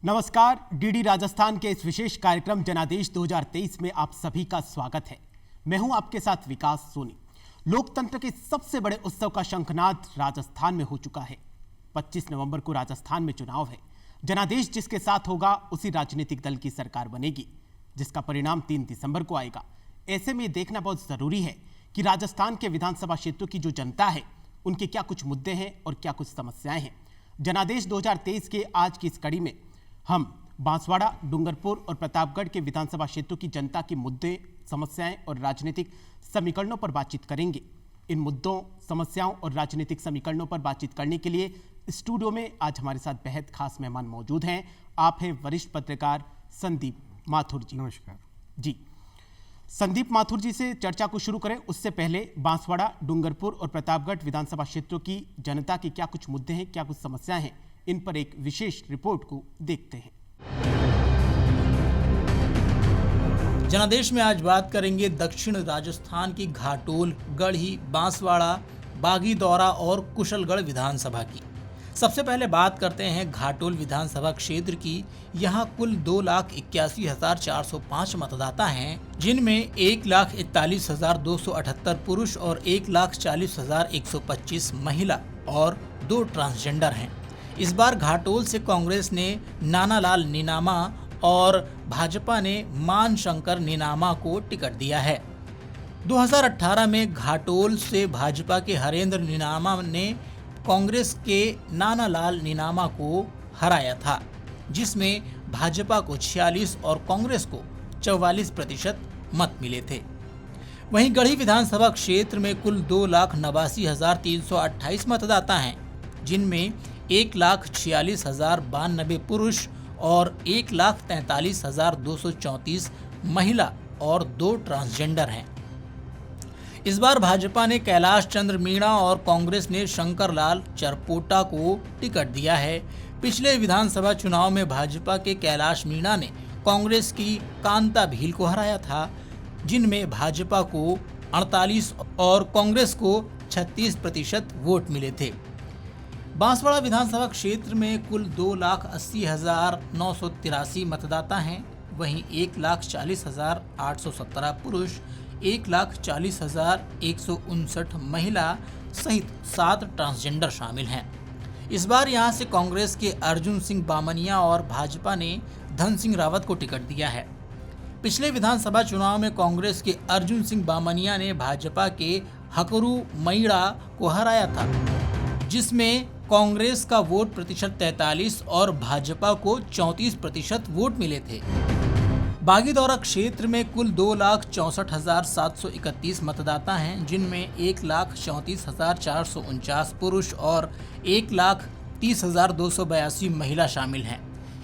नमस्कार, डीडी राजस्थान के इस विशेष कार्यक्रम जनादेश 2023 में आप सभी का स्वागत है। मैं हूं आपके साथ विकास सोनी। लोकतंत्र के सबसे बड़े उत्सव का शंखनाद राजस्थान में हो चुका है। 25 नवंबर को राजस्थान में चुनाव है। जनादेश जिसके साथ होगा उसी राजनीतिक दल की सरकार बनेगी, जिसका परिणाम 3 दिसंबर को आएगा। ऐसे में देखना बहुत जरूरी है कि राजस्थान के विधानसभा क्षेत्रों की जो जनता है उनके क्या कुछ मुद्दे हैं और क्या कुछ समस्याएं हैं। जनादेश 2023 के आज की इस कड़ी में हम बांसवाड़ा, डूंगरपुर और प्रतापगढ़ के विधानसभा क्षेत्रों की जनता के मुद्दे, समस्याएं और राजनीतिक समीकरणों पर बातचीत करेंगे। इन मुद्दों, समस्याओं और राजनीतिक समीकरणों पर बातचीत करने के लिए स्टूडियो में आज हमारे साथ बेहद खास मेहमान मौजूद हैं। आप हैं वरिष्ठ पत्रकार संदीप माथुर जी। नमस्कार जी। संदीप माथुर जी से चर्चा को शुरू करें उससे पहले बांसवाड़ा, डूंगरपुर और प्रतापगढ़ विधानसभा क्षेत्रों की जनता के क्या कुछ मुद्दे हैं, क्या कुछ समस्याएं हैं, इन पर एक विशेष रिपोर्ट को देखते हैं। जनादेश में आज बात करेंगे दक्षिण राजस्थान की घाटोल, गढ़ी, बांसवाड़ा, बागीदौरा और कुशलगढ़ विधानसभा की। सबसे पहले बात करते हैं घाटोल विधानसभा क्षेत्र की। यहाँ कुल 2,81,405 मतदाता हैं, जिनमें 1,41,278 पुरुष और 1,40,125 महिला और 2 ट्रांसजेंडर हैं। इस बार घाटोल से कांग्रेस ने नानालाल नीनामा और भाजपा ने मानशंकर नीनामा को टिकट दिया है। 2018 में घाटोल से भाजपा के हरेंद्र नीनामा ने कांग्रेस के नानालाल नीनामा को हराया था, जिसमें भाजपा को 46 और कांग्रेस को 44% मत मिले थे। वहीं गढ़ी विधानसभा क्षेत्र में कुल 2,89,328 मतदाता हैं, जिनमें 1,46,092 पुरुष और 1,43,234 महिला और 2 ट्रांसजेंडर हैं। इस बार भाजपा ने कैलाश चंद्र मीणा और कांग्रेस ने शंकरलाल चरपोटा को टिकट दिया है। पिछले विधानसभा चुनाव में भाजपा के कैलाश मीणा ने कांग्रेस की कांता भील को हराया था, जिनमें भाजपा को 48 और कांग्रेस को 36% वोट मिले थे। बांसवाड़ा विधानसभा क्षेत्र में कुल 2,80,983 मतदाता हैं। वहीं 1,40,817 पुरुष, 1,40,159 महिला सहित 7 ट्रांसजेंडर शामिल हैं। इस बार यहां से कांग्रेस के अर्जुन सिंह बामनिया और भाजपा ने धन सिंह रावत को टिकट दिया है। पिछले विधानसभा चुनाव में कांग्रेस के अर्जुन सिंह बामनिया ने भाजपा के हकरू मईड़ा को हराया था, जिसमें कांग्रेस का वोट प्रतिशत 43 और भाजपा को 34% वोट मिले थे। बागीदौरा क्षेत्र में कुल 2,64,731 मतदाता हैं, जिनमें 1,34,449 पुरुष और 1,30,282 महिला शामिल हैं।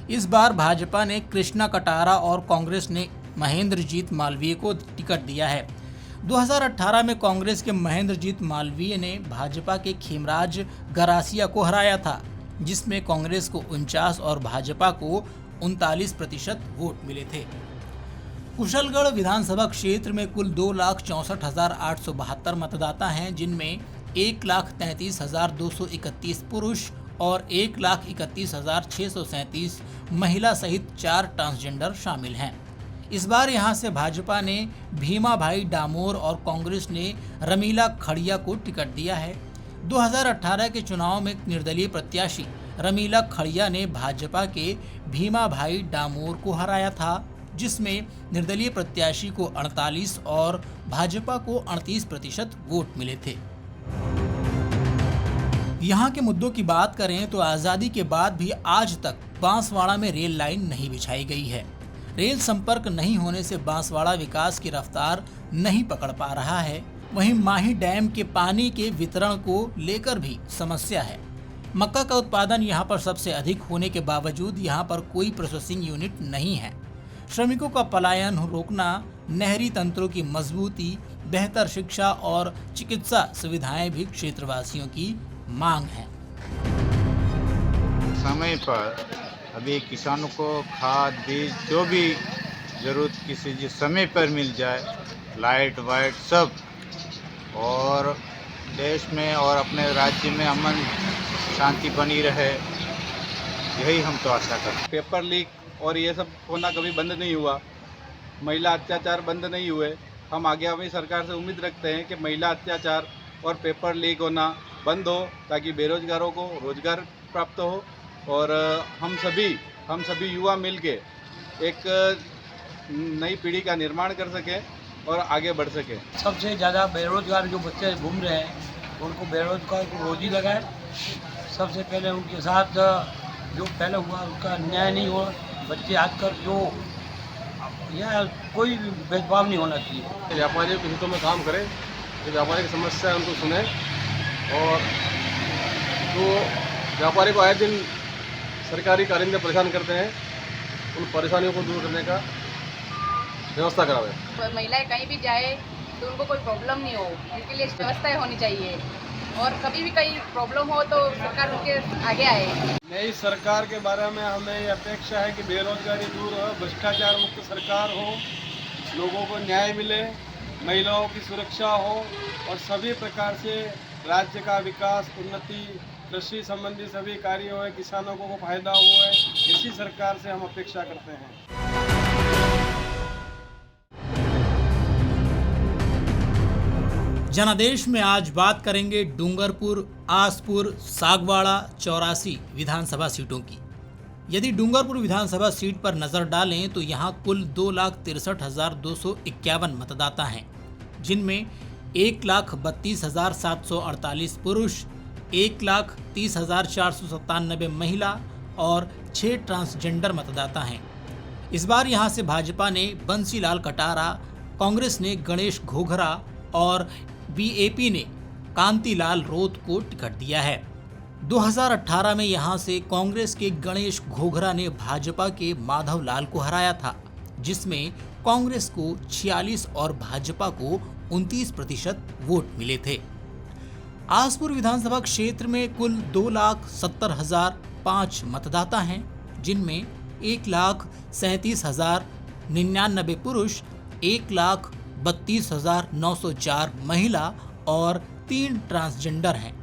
इस बार भाजपा ने कृष्णा कटारा और कांग्रेस ने महेंद्रजीत मालवीय को टिकट दिया है। 2018 में कांग्रेस के महेंद्रजीत मालवीय ने भाजपा के खेमराज गरासिया को हराया था, जिसमें कांग्रेस को 49 और भाजपा को 39% वोट मिले थे। कुशलगढ़ विधानसभा क्षेत्र में कुल 2,64,872 मतदाता हैं, जिनमें 1,33,231 पुरुष और 1,31,637 महिला सहित 4 ट्रांसजेंडर शामिल हैं। इस बार यहां से भाजपा ने भीमा भाई डामोर और कांग्रेस ने रमीला खड़िया को टिकट दिया है। 2018 के चुनाव में निर्दलीय प्रत्याशी रमीला खड़िया ने भाजपा के भीमा भाई डामोर को हराया था, जिसमें निर्दलीय प्रत्याशी को 48 और भाजपा को 38% वोट मिले थे। यहाँ के मुद्दों की बात करें तो आज़ादी के बाद भी आज तक बांसवाड़ा में रेल लाइन नहीं बिछाई गई है। रेल संपर्क नहीं होने से बांसवाड़ा विकास की रफ्तार नहीं पकड़ पा रहा है। वहीं माही डैम के पानी के वितरण को लेकर भी समस्या है। मक्का का उत्पादन यहां पर सबसे अधिक होने के बावजूद यहां पर कोई प्रोसेसिंग यूनिट नहीं है। श्रमिकों का पलायन रोकना, नहरी तंत्रों की मजबूती, बेहतर शिक्षा और चिकित्सा सुविधाएं भी क्षेत्रवासियों की मांग है। समय पर अभी किसानों को खाद, बीज, जो भी ज़रूरत किसी चीज़ समय पर मिल जाए, लाइट वाइट सब, और देश में और अपने राज्य में अमन शांति बनी रहे, यही हम तो आशा करते हैं। पेपर लीक और ये सब होना कभी बंद नहीं हुआ, महिला अत्याचार बंद नहीं हुए। हम आगामी सरकार से उम्मीद रखते हैं कि महिला अत्याचार और पेपर लीक होना बंद हो, ताकि बेरोजगारों को रोजगार प्राप्त हो और हम सभी युवा मिलके एक नई पीढ़ी का निर्माण कर सकें और आगे बढ़ सकें। सबसे ज़्यादा बेरोजगार जो बच्चे घूम रहे हैं उनको बेरोजगार को रोजी लगाए। सबसे पहले उनके साथ जो पहले हुआ उसका न्याय नहीं हुआ। बच्चे आजकल जो यह कोई भी भेदभाव नहीं होना चाहिए। व्यापारियों के हितों में काम करें, जो व्यापारी की समस्या है उनको सुने और जो व्यापारी को आए दिन सरकारी कारिंदे परेशान करते हैं उन परेशानियों को दूर करने का व्यवस्था करावे। महिलाएं कहीं भी जाए तो उनको कोई प्रॉब्लम नहीं हो, उनके लिए व्यवस्थाएं होनी चाहिए और कभी भी कहीं प्रॉब्लम हो तो सरकार उनके आगे आए। नई सरकार के बारे में हमें ये अपेक्षा है कि बेरोजगारी दूर हो, भ्रष्टाचार मुक्त सरकार हो, लोगों को न्याय मिले, महिलाओं की सुरक्षा हो और सभी प्रकार से राज्य का विकास, उन्नति, कृषि संबंधी सभी कार्य हुए, किसानों को फायदा हुआ। इसी सरकार से हम अपेक्षा करते हैं। जनादेश में आज बात करेंगे डूंगरपुर, आसपुर, सागवाड़ा, चौरासी विधानसभा सीटों की। यदि डूंगरपुर विधानसभा सीट पर नजर डालें तो यहाँ कुल 2,63,251 मतदाता हैं, जिनमें 1,32,748 पुरुष, 1,30,497 महिला और 6 ट्रांसजेंडर मतदाता हैं। इस बार यहाँ से भाजपा ने बंसीलाल कटारा, कांग्रेस ने गणेश घोघरा और बीएपी ने कांतिलाल रोत को टिकट दिया है। 2018 में यहां से कांग्रेस के गणेश घोघरा ने भाजपा के माधव लाल को हराया था, जिसमें कांग्रेस को 46 और भाजपा को 29% वोट मिले थे। आसपुर विधानसभा क्षेत्र में कुल 2,70,005 मतदाता हैं, जिनमें 1,37,099 पुरुष, 1,32,904 महिला और 3 ट्रांसजेंडर हैं।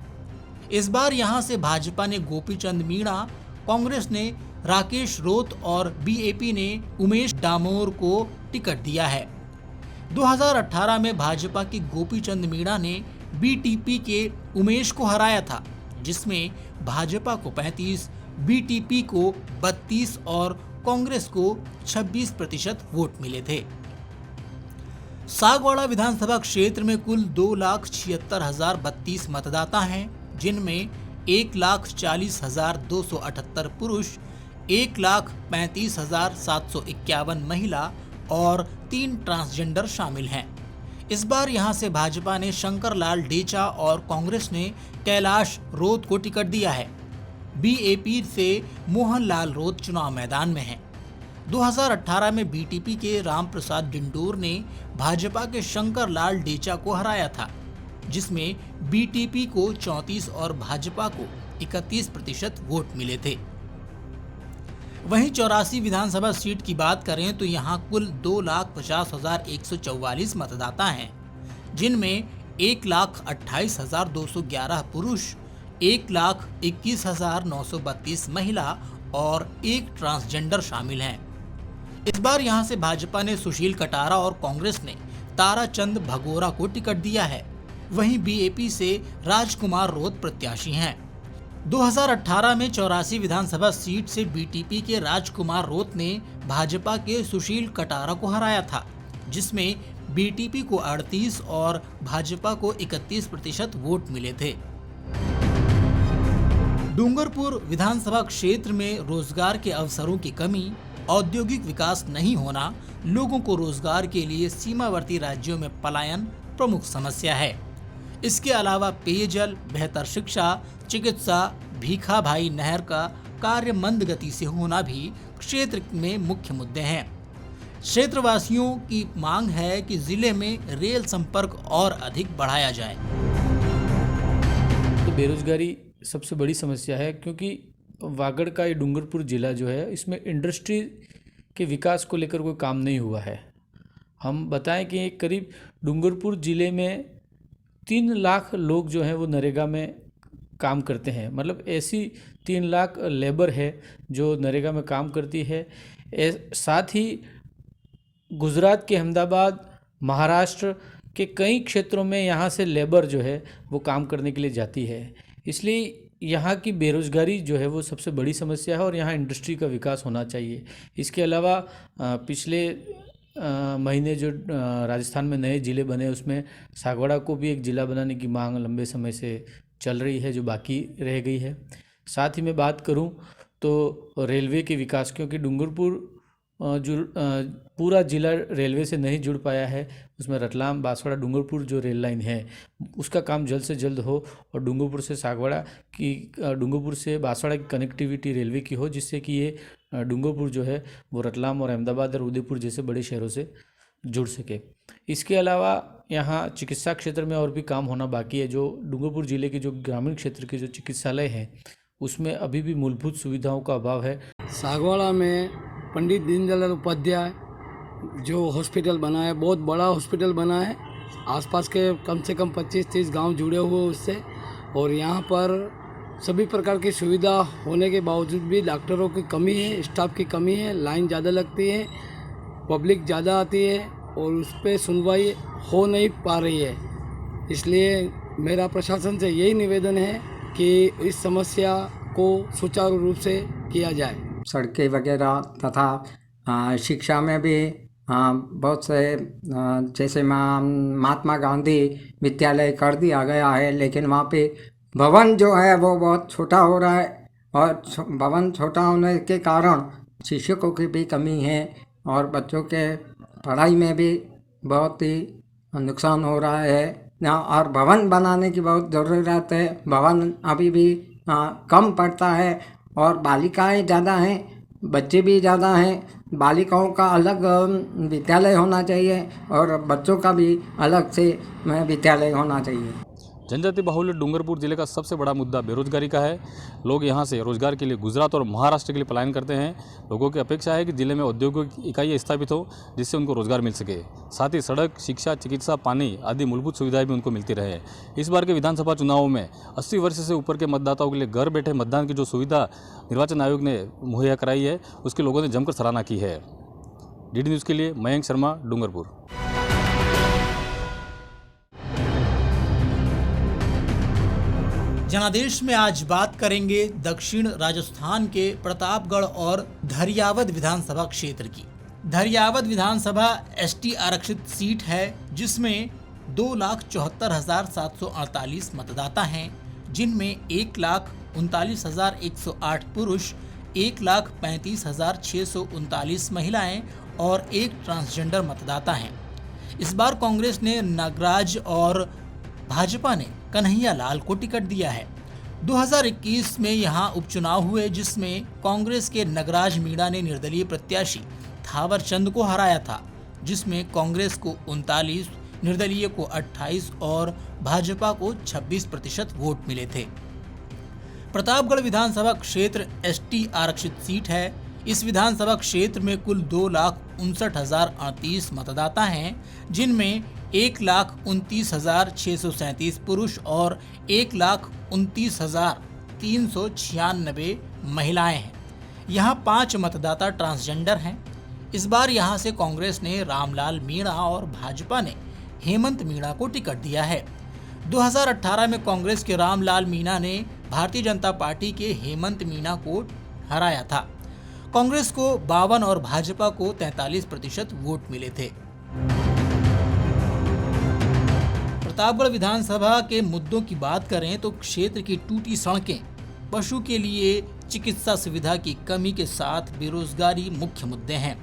इस बार यहां से भाजपा ने गोपीचंद मीणा, कांग्रेस ने राकेश रोत और बीएपी ने उमेश डामोर को टिकट दिया है। 2018 में भाजपा के गोपीचंद मीणा ने बीटीपी के उमेश को हराया था, जिसमें भाजपा को 35, बीटीपी को 32 और कांग्रेस को 26% वोट मिले थे। सागवाड़ा विधानसभा क्षेत्र में कुल 2,76,032 मतदाता हैं, जिनमें 1,40,278 पुरुष, 1,35,751 महिला और 3 ट्रांसजेंडर शामिल हैं। इस बार यहां से भाजपा ने शंकरलाल डेचा और कांग्रेस ने कैलाश रोत को टिकट दिया है। बीएपी से मोहनलाल रोत चुनाव मैदान में हैं। 2018 में बीटीपी के रामप्रसाद डिंडोर ने भाजपा के शंकरलाल डेचा को हराया था, जिसमें बीटीपी को 34 और भाजपा को 31% वोट मिले थे। वहीं चौरासी विधानसभा सीट की बात करें तो यहां कुल 2,50,144 मतदाता हैं, जिनमें 1,28,211 पुरुष, 1,21,932 महिला और 1 ट्रांसजेंडर शामिल हैं। इस बार यहां से भाजपा ने सुशील कटारा और कांग्रेस ने ताराचंद भगोरा को टिकट दिया है। वहीं बीएपी से राजकुमार रोत प्रत्याशी हैं। 2018 में चौरासी विधानसभा सीट से बीटीपी के राजकुमार रोत ने भाजपा के सुशील कटारा को हराया था, जिसमें बीटीपी को 38 और भाजपा को 31% वोट मिले थे। डूंगरपुर विधानसभा क्षेत्र में रोजगार के अवसरों की कमी, औद्योगिक विकास नहीं होना, लोगों को रोजगार के लिए सीमावर्ती राज्यों में पलायन प्रमुख समस्या है। इसके अलावा पेयजल, बेहतर शिक्षा, चिकित्सा, भीखा भाई नहर का कार्य मंद गति से होना भी क्षेत्र में मुख्य मुद्दे हैं। क्षेत्रवासियों की मांग है कि जिले में रेल संपर्क और अधिक बढ़ाया जाए। तो बेरोजगारी सबसे बड़ी समस्या है, क्योंकि वागड़ का ये डूंगरपुर ज़िला जो है, इसमें इंडस्ट्री के विकास को लेकर कोई काम नहीं हुआ है। हम बताएं कि करीब डूंगरपुर ज़िले में 3 लाख लोग जो हैं वो नरेगा में काम करते हैं, मतलब ऐसी 3 लाख लेबर है जो नरेगा में काम करती है। साथ ही गुजरात के अहमदाबाद, महाराष्ट्र के कई क्षेत्रों में यहाँ से लेबर जो है वो काम करने के लिए जाती है। इसलिए यहाँ की बेरोज़गारी जो है वो सबसे बड़ी समस्या है और यहाँ इंडस्ट्री का विकास होना चाहिए। इसके अलावा पिछले महीने जो राजस्थान में नए ज़िले बने उसमें सागवाड़ा को भी एक ज़िला बनाने की मांग लंबे समय से चल रही है जो बाकी रह गई है। साथ ही मैं बात करूं तो रेलवे के विकास, क्योंकि डूंगरपुर जो पूरा ज़िला रेलवे से नहीं जुड़ पाया है, उसमें रतलाम, बांसवाड़ा, डूंगरपुर जो रेल लाइन है उसका काम जल्द से जल्द हो और डूंगरपुर से सागवाड़ा की, डूंगरपुर से बांसवाड़ा की कनेक्टिविटी रेलवे की हो, जिससे कि ये डूंगरपुर जो है वो रतलाम और अहमदाबाद और उदयपुर जैसे बड़े शहरों से जुड़ सके। इसके अलावा यहाँ चिकित्सा क्षेत्र में और भी काम होना बाकी है। जो डूंगरपुर ज़िले के जो ग्रामीण क्षेत्र के जो चिकित्सालय हैं उसमें अभी भी मूलभूत सुविधाओं का अभाव है। सागवाड़ा में पंडित दीनदयाल उपाध्याय जो हॉस्पिटल बना है, बहुत बड़ा हॉस्पिटल बना है, आसपास के कम से कम 25-30 गांव जुड़े हुए उससे, और यहाँ पर सभी प्रकार की सुविधा होने के बावजूद भी डॉक्टरों की कमी है, स्टाफ की कमी है, लाइन ज़्यादा लगती है, पब्लिक ज़्यादा आती है और उस पर सुनवाई हो नहीं पा रही है। इसलिए मेरा प्रशासन से यही निवेदन है कि इस समस्या को सुचारू रूप से किया जाए। सड़कें वगैरह तथा शिक्षा में भी बहुत से जैसे महात्मा गांधी विद्यालय कर दिया गया है, लेकिन वहाँ पे भवन जो है वो बहुत छोटा हो रहा है और भवन छोटा होने के कारण शिक्षकों की भी कमी है और बच्चों के पढ़ाई में भी बहुत ही नुकसान हो रहा है। और भवन बनाने की बहुत ज़रूरत है। भवन अभी भी कम पड़ता है और बालिकाएं ज़्यादा हैं, बच्चे भी ज़्यादा हैं। बालिकाओं का अलग विद्यालय होना चाहिए और बच्चों का भी अलग से विद्यालय होना चाहिए। जनजाति बाहुल्य डूंगरपुर जिले का सबसे बड़ा मुद्दा बेरोजगारी का है। लोग यहां से रोजगार के लिए गुजरात और महाराष्ट्र के लिए पलायन करते हैं। लोगों की अपेक्षा है कि जिले में औद्योगिक इकाइयाँ स्थापित हो जिससे उनको रोजगार मिल सके। साथ ही सड़क, शिक्षा, चिकित्सा, पानी आदि मूलभूत सुविधाएं भी उनको मिलती रहे। इस बार के विधानसभा चुनावों में 80 वर्ष से ऊपर के मतदाताओं के लिए घर बैठे मतदान की जो सुविधा निर्वाचन आयोग ने मुहैया कराई है उसके लोगों ने जमकर सराहना की है। डीडी न्यूज़ के लिए मयंक शर्मा, डूंगरपुर। जनादेश में आज बात करेंगे दक्षिण राजस्थान के प्रतापगढ़ और धरियावद विधानसभा क्षेत्र की। धरियावद विधानसभा एसटी आरक्षित सीट है जिसमें 2,74,748 मतदाता हैं, जिनमें 1,39,108 पुरुष, 1,35,639 महिलाएं और 1 ट्रांसजेंडर मतदाता हैं। इस बार कांग्रेस ने नागराज और भाजपा ने कन्हैया लाल को टिकट दिया है। 2021 में यहां उपचुनाव हुए जिसमें कांग्रेस के नगराज मीणा ने निर्दलीय प्रत्याशी थावर चंद को हराया था, जिसमें कांग्रेस को 39, निर्दलीय को 28 और भाजपा को 26% वोट मिले थे। प्रतापगढ़ विधानसभा क्षेत्र एसटी आरक्षित सीट है। इस विधानसभा क्षेत्र में कुल 2,59,038 मतदाता हैं, जिनमें 1,29,637 पुरुष और 1,29,396 महिलाएं हैं। यहाँ 5 मतदाता ट्रांसजेंडर हैं। इस बार यहाँ से कांग्रेस ने रामलाल मीणा और भाजपा ने हेमंत मीणा को टिकट दिया है। 2018 में कांग्रेस के रामलाल मीणा ने भारतीय जनता पार्टी के हेमंत मीणा को हराया था। कांग्रेस को 52 और भाजपा को 43% वोट मिले थे। प्रतापगढ़ विधानसभा के मुद्दों की बात करें तो क्षेत्र की टूटी सड़कें, पशु के लिए चिकित्सा सुविधा की कमी के साथ बेरोजगारी मुख्य मुद्दे हैं।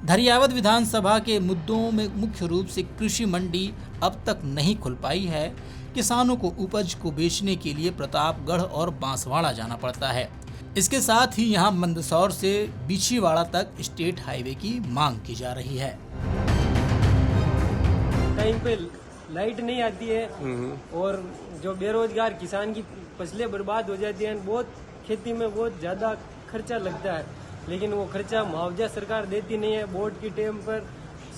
धरियावद विधानसभा के मुद्दों में मुख्य रूप से कृषि मंडी अब तक नहीं खुल पाई है। किसानों को उपज को बेचने के लिए प्रतापगढ़ और बांसवाड़ा जाना पड़ता है। इसके साथ ही यहां मंदसौर से बिछीवाड़ा तक स्टेट हाईवे की मांग की जा रही है। टाइम पे लाइट नहीं आती है और जो बेरोजगार किसान की फसलें बर्बाद हो जाती हैं। बहुत खेती में बहुत ज़्यादा खर्चा लगता है, लेकिन वो खर्चा मुआवजा सरकार देती नहीं है। बोर्ड की टाइम पर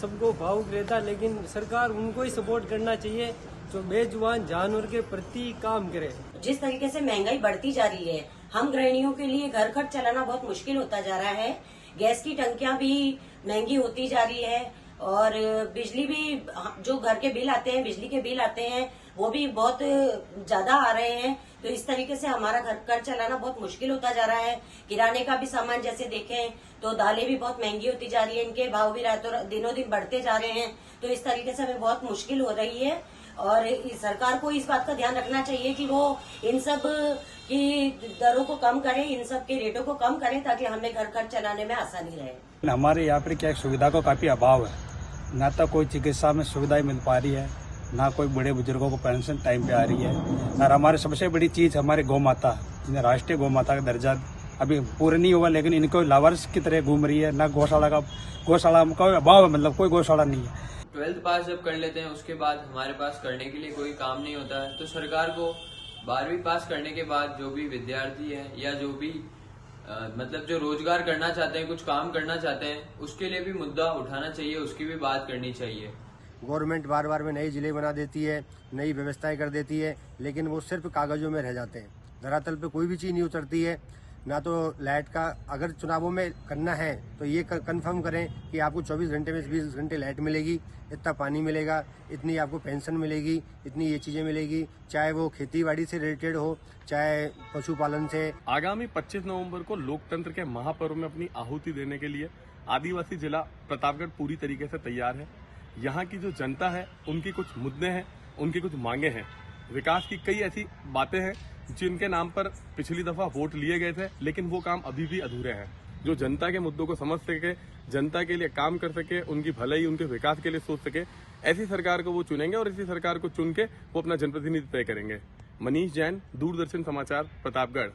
सबको भावुक रहता है, लेकिन सरकार उनको ही सपोर्ट करना चाहिए जो बेजुबान जानवर के प्रति काम करे। जिस तरीके से महंगाई बढ़ती जा रही है, हम गृहिणियों के लिए घर खर्च चलाना बहुत मुश्किल होता जा रहा है। गैस की टंकियां भी महंगी होती जा रही है और बिजली भी, जो घर के बिल आते हैं, बिजली के बिल आते हैं, वो भी बहुत ज्यादा आ रहे हैं। तो इस तरीके से हमारा घर खर्च चलाना बहुत मुश्किल होता जा रहा है। किराने का भी सामान जैसे देखें तो दालें भी बहुत महंगी होती जा रही है, इनके भाव भी रातों दिनों दिन बढ़ते जा रहे हैं। तो इस तरीके से हमें बहुत मुश्किल हो रही है और सरकार को इस बात का ध्यान रखना चाहिए कि वो इन सब की दरों को कम करें, इन सब के रेटों को कम करें, ताकि हमें घर खर्च चलाने में आसानी रहे। हमारे यहाँ पर क्या सुविधा का काफी अभाव है, ना तो कोई चिकित्सा में सुविधाएं मिल पा रही है, ना कोई बड़े बुजुर्गों को पेंशन टाइम पे आ रही है। और हमारे सबसे बड़ी चीज हमारे गौ माता, जिन्हें राष्ट्रीय गौ माता का दर्जा अभी पूरा नहीं हुआ, लेकिन इनको लावारिस की तरह घूम रही है। ना गौशाला का अभाव है, मतलब कोई गौशाला नहीं है। 12th पास जब कर लेते हैं उसके बाद हमारे पास करने के लिए कोई काम नहीं होता है, तो सरकार को 12वीं पास करने के बाद जो भी विद्यार्थी है या जो भी मतलब जो रोजगार करना चाहते हैं, कुछ काम करना चाहते हैं, उसके लिए भी मुद्दा उठाना चाहिए, उसकी भी बात करनी चाहिए। गवर्नमेंट बार बार में नई जिले बना देती है, नई व्यवस्थाएं कर देती है, लेकिन वो सिर्फ कागजों में रह जाते हैं। धरातल पे कोई भी चीज़ नहीं उतरती है। ना तो लाइट का अगर चुनावों में करना है तो ये कंफर्म करें कि आपको 24 घंटे में 20 घंटे लाइट मिलेगी, इतना पानी मिलेगा, इतनी आपको पेंशन मिलेगी, इतनी ये चीज़ें मिलेगी, चाहे वो खेतीबाड़ी से रिलेटेड हो, चाहे पशुपालन से। आगामी 25 नवंबर को लोकतंत्र के महापर्व में अपनी आहुति देने के लिए आदिवासी जिला प्रतापगढ़ पूरी तरीके से तैयार है। यहाँ की जो जनता है, उनकी कुछ मुद्दे हैं, उनकी कुछ मांगे हैं। विकास की कई ऐसी बातें हैं जिनके नाम पर पिछली दफा वोट लिए गए थे, लेकिन वो काम अभी भी अधूरे हैं। जो जनता के मुद्दों को समझ सके, जनता के लिए काम कर सके, उनकी भलाई, उनके विकास के लिए सोच सके, ऐसी सरकार को वो चुनेंगे और इसी सरकार को चुन के वो अपना जनप्रतिनिधि तय करेंगे। मनीष जैन, दूरदर्शन समाचार, प्रतापगढ़।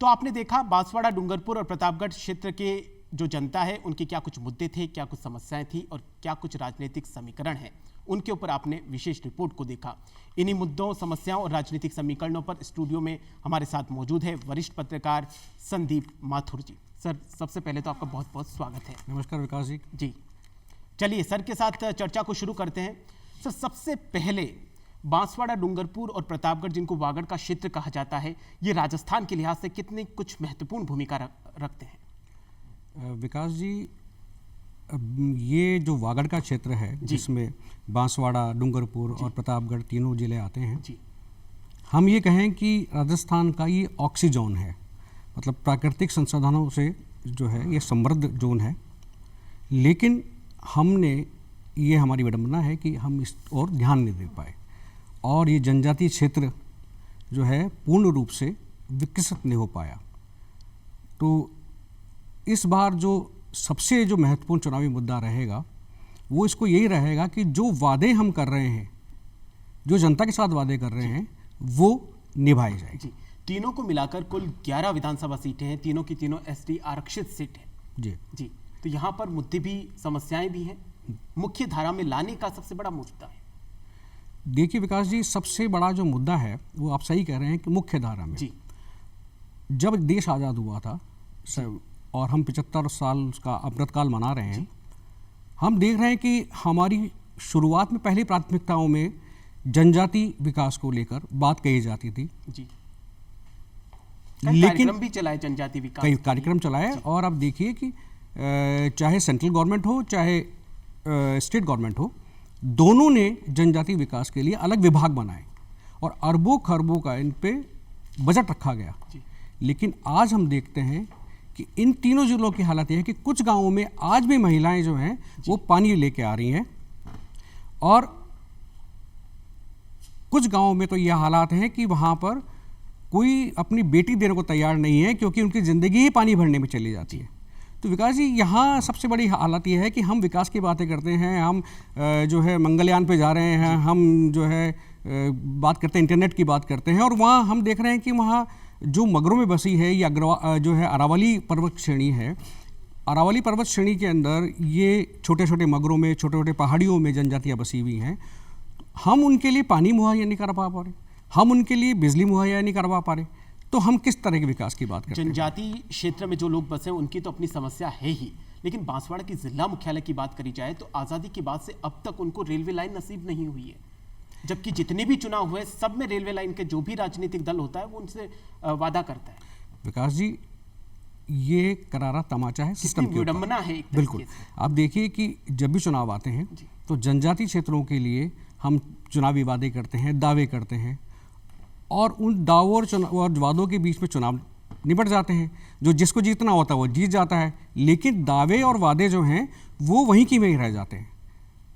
तो आपने देखा बांसवाड़ा, डूंगरपुर और प्रतापगढ़ क्षेत्र के जो जनता है, उनके क्या कुछ मुद्दे थे, क्या कुछ समस्याएं थी और क्या कुछ राजनीतिक समीकरण हैं, उनके ऊपर आपने विशेष रिपोर्ट को देखा। इन्हीं मुद्दों, समस्याओं और राजनीतिक समीकरणों पर स्टूडियो में हमारे साथ मौजूद है वरिष्ठ पत्रकार संदीप माथुर जी। सर, सबसे पहले तो आपका बहुत बहुत स्वागत है। नमस्कार विकास जी। जी, चलिए सर के साथ चर्चा को शुरू करते हैं। सर, सबसे पहले बांसवाड़ा, डूंगरपुर और प्रतापगढ़, जिनको वागड़ का क्षेत्र कहा जाता है, ये राजस्थान के लिहाज से कितनी कुछ महत्वपूर्ण भूमिका रखते हैं? विकास जी, ये जो वागड़ का क्षेत्र है, जिसमें बांसवाड़ा, डूंगरपुर और प्रतापगढ़ तीनों जिले आते हैं, हम ये कहें कि राजस्थान का ये ऑक्सीजोन है, मतलब प्राकृतिक संसाधनों से जो है ये समृद्ध जोन है। लेकिन हमने, ये हमारी विडंबना है कि हम इस ओर ध्यान नहीं दे पाए और ये जनजातीय क्षेत्र जो है पूर्ण रूप से विकसित नहीं हो पाया। तो इस बार जो सबसे जो महत्वपूर्ण चुनावी मुद्दा रहेगा, वो इसको यही रहेगा कि जो वादे हम कर रहे हैं, जो जनता के साथ वादे कर रहे हैं, वो निभाए जाए। जी, तीनों को मिलाकर कुल 11 विधानसभा सीटें हैं, तीनों की तीनों एसटी आरक्षित सीट है। जी, तो यहाँ पर मुद्दे भी, समस्याएं भी हैं, मुख्य धारा में लाने का सबसे बड़ा मुद्दा है। देखिए विकास जी, सबसे बड़ा जो मुद्दा है वो आप सही कह रहे हैं कि मुख्य धारा में। जब देश आज़ाद हुआ था और हम 75 साल का अमृतकाल मना रहे हैं, हम देख रहे हैं कि हमारी शुरुआत में पहली प्राथमिकताओं में जनजाति विकास को लेकर बात कही जाती थी। जी, लेकिन कार्यक्रम भी चलाए, जनजाति विकास कई कार्यक्रम चलाए। और अब देखिए कि चाहे सेंट्रल गवर्नमेंट हो, चाहे स्टेट गवर्नमेंट हो, दोनों ने जनजाति विकास के लिए अलग विभाग बनाए और अरबों खरबों का इन पे बजट रखा गया। लेकिन आज हम देखते हैं कि इन तीनों जिलों की हालत यह है कि कुछ गांवों में आज भी महिलाएं जो हैं वो पानी लेके आ रही हैं और कुछ गांवों में तो यह हालात हैं कि वहां पर कोई अपनी बेटी देने को तैयार नहीं है, क्योंकि उनकी ज़िंदगी ही पानी भरने में चली जाती है। तो विकास जी, यहाँ सबसे बड़ी हालत यह है कि हम विकास की बातें करते हैं, हम जो है मंगलयान पे जा रहे हैं, हम जो है बात करते हैं, इंटरनेट की बात करते हैं, और वहाँ हम देख रहे हैं कि वहाँ जो मगरों में बसी है या जो है अरावली पर्वत श्रेणी है, अरावली पर्वत श्रेणी के अंदर ये छोटे छोटे मगरों में, छोटे छोटे पहाड़ियों में जनजातियाँ बसी हुई हैं। हम उनके लिए पानी मुहैया नहीं करा पा रहे, हम उनके लिए बिजली मुहैया नहीं करवा पा रहे, तो हम किस तरह के विकास की बात करते हैं? जनजाति क्षेत्र में जो लोग बसे हैं उनकी तो अपनी समस्या है ही, लेकिन बांसवाड़ा की जिला मुख्यालय की बात करी जाए तो आज़ादी के बाद से अब तक उनको रेलवे लाइन नसीब नहीं हुई है, जबकि जितने भी चुनाव हुए सब में रेलवे लाइन के जो भी राजनीतिक दल होता है वो उनसे वादा करता है। विकास जी, ये करारा तमाचा है सिस्टम की विडंबना है एक बिल्कुल। आप देखिए कि जब भी चुनाव आते हैं तो जनजातीय क्षेत्रों के लिए हम चुनावी वादे करते हैं, दावे करते हैं, और उन दावों और वादों के बीच में चुनाव निपट जाते हैं। जो जिसको जीतना होता है वो जीत जाता है, लेकिन दावे और वादे जो हैं वो वहीं की वहीं रह जाते हैं।